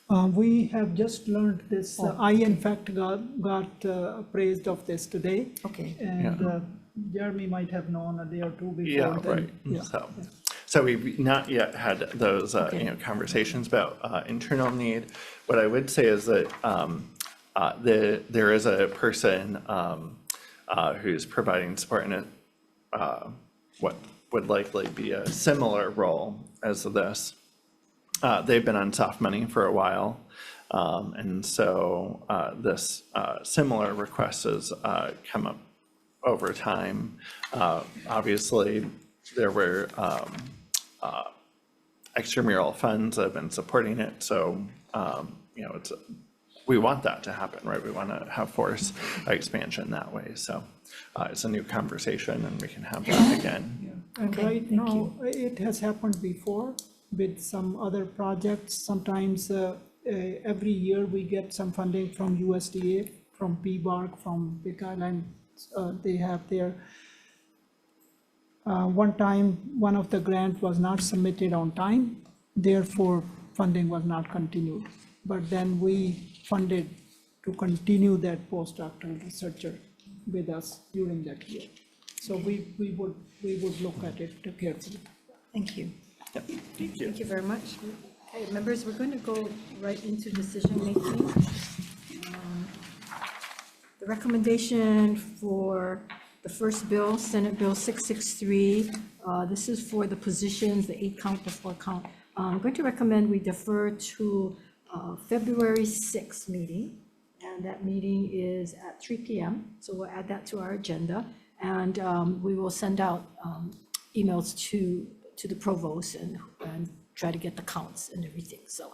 Speaker 4: We have just learned this. I, in fact, got appraised of this today.
Speaker 16: Okay.
Speaker 4: And Jeremy might have known a day or two before.
Speaker 15: Yeah,
Speaker 4: then.
Speaker 15: right.
Speaker 4: Yeah.
Speaker 15: So we've not yet had those, conversations about internal need. What I would say is that there is a person who's providing support in what would likely be a similar role as this. They've been on soft money for a while, and so this similar request has come up over time. Obviously, there were extramural funds that have been supporting it, so we want that to happen, right? We want to have force expansion that way. So it's a new conversation, and we can have that again.
Speaker 4: And right now, it has happened before with some other projects. Sometimes every year we get some funding from USDA, from PBARC, from Big Island. They have their, one time, one of the grants was not submitted on time, therefore funding was not continued. But then we funded to continue that postdoctoral researcher with us during that year. So we would look at it carefully.
Speaker 16: Thank you.
Speaker 15: Yep. Thank you.
Speaker 1: Thank you very much. Okay, members, we're going to go right into decision making. The recommendation for the first bill, Senate Bill 663, this is for the positions, the 8-count, the 4-count. I'm going to recommend we defer to February 6th meeting, and that meeting is at 3 p.m. So we'll add that to our agenda, and we will send out emails to the provost and try to get the counts and everything. So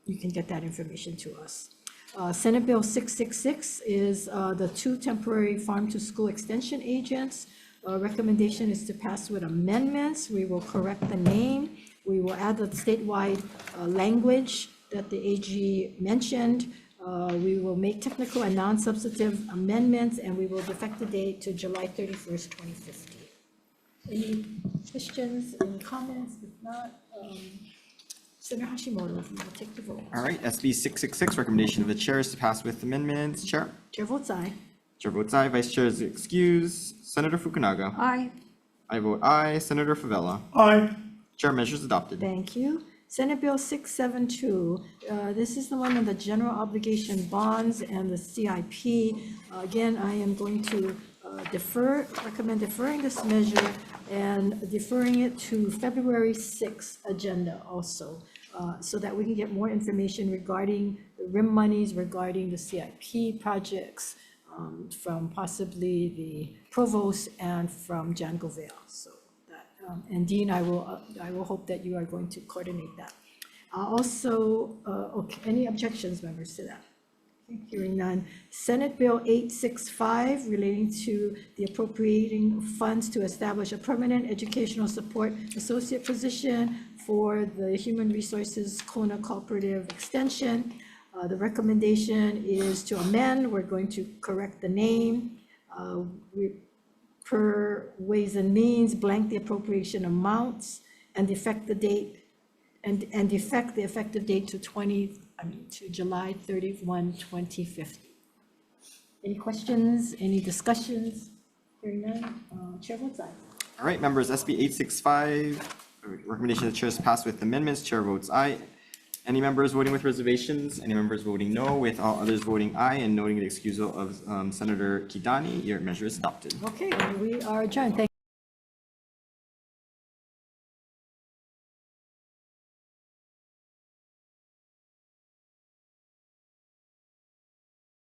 Speaker 1: you can get that information to us. Senate Bill 666 is the 2 temporary farm-to-school extension agents. Recommendation is to pass with amendments. We will correct the name. We will add the statewide language that the AG mentioned. We will make technical and non-substantive amendments, and we will defect the date to July 31st, 2015. Any questions, any comments? If not, Senator Hashimoto, if you will take the vote.
Speaker 10: All right, SB 666, recommendation of the chair is to pass with amendments. Chair?
Speaker 1: Chair votes aye.
Speaker 10: Chair votes aye. Vice Chair is excused. Senator Fukunaga?
Speaker 1: Aye.
Speaker 10: I vote aye. Senator Favela?
Speaker 4: Aye.
Speaker 10: Chair measures adopted.
Speaker 1: Thank you. Senate Bill 672, this is the one on the general obligation bonds and the CIP. Again, I am going to recommend deferring this measure and deferring it to February 6th agenda also, so that we can get more information regarding the RIM monies, regarding the CIP projects, from possibly the provost and from Jan Govea. So that, and Dean, I will hope that you are going to coordinate that. Also, okay, any objections, members, to that? Hearing none. Senate Bill 865 relating to the appropriating funds to establish a permanent educational support associate position for the Human Resources Kona Cooperative Extension. The recommendation is to amend. We're going to correct the name. Per Ways and Means, blank the appropriation amounts and defect the date and defect the effective date to July 31, 2050. Any questions, any discussions? Hearing none, Chair votes aye.
Speaker 10: All right, members, SB 865, recommendation of the chair is passed with amendments. Chair votes aye. Any members voting with reservations? Any members voting no? With all others voting aye and noting the excusal of Senator Kidani, your measure is adopted.
Speaker 1: Okay, we are adjourned. Thank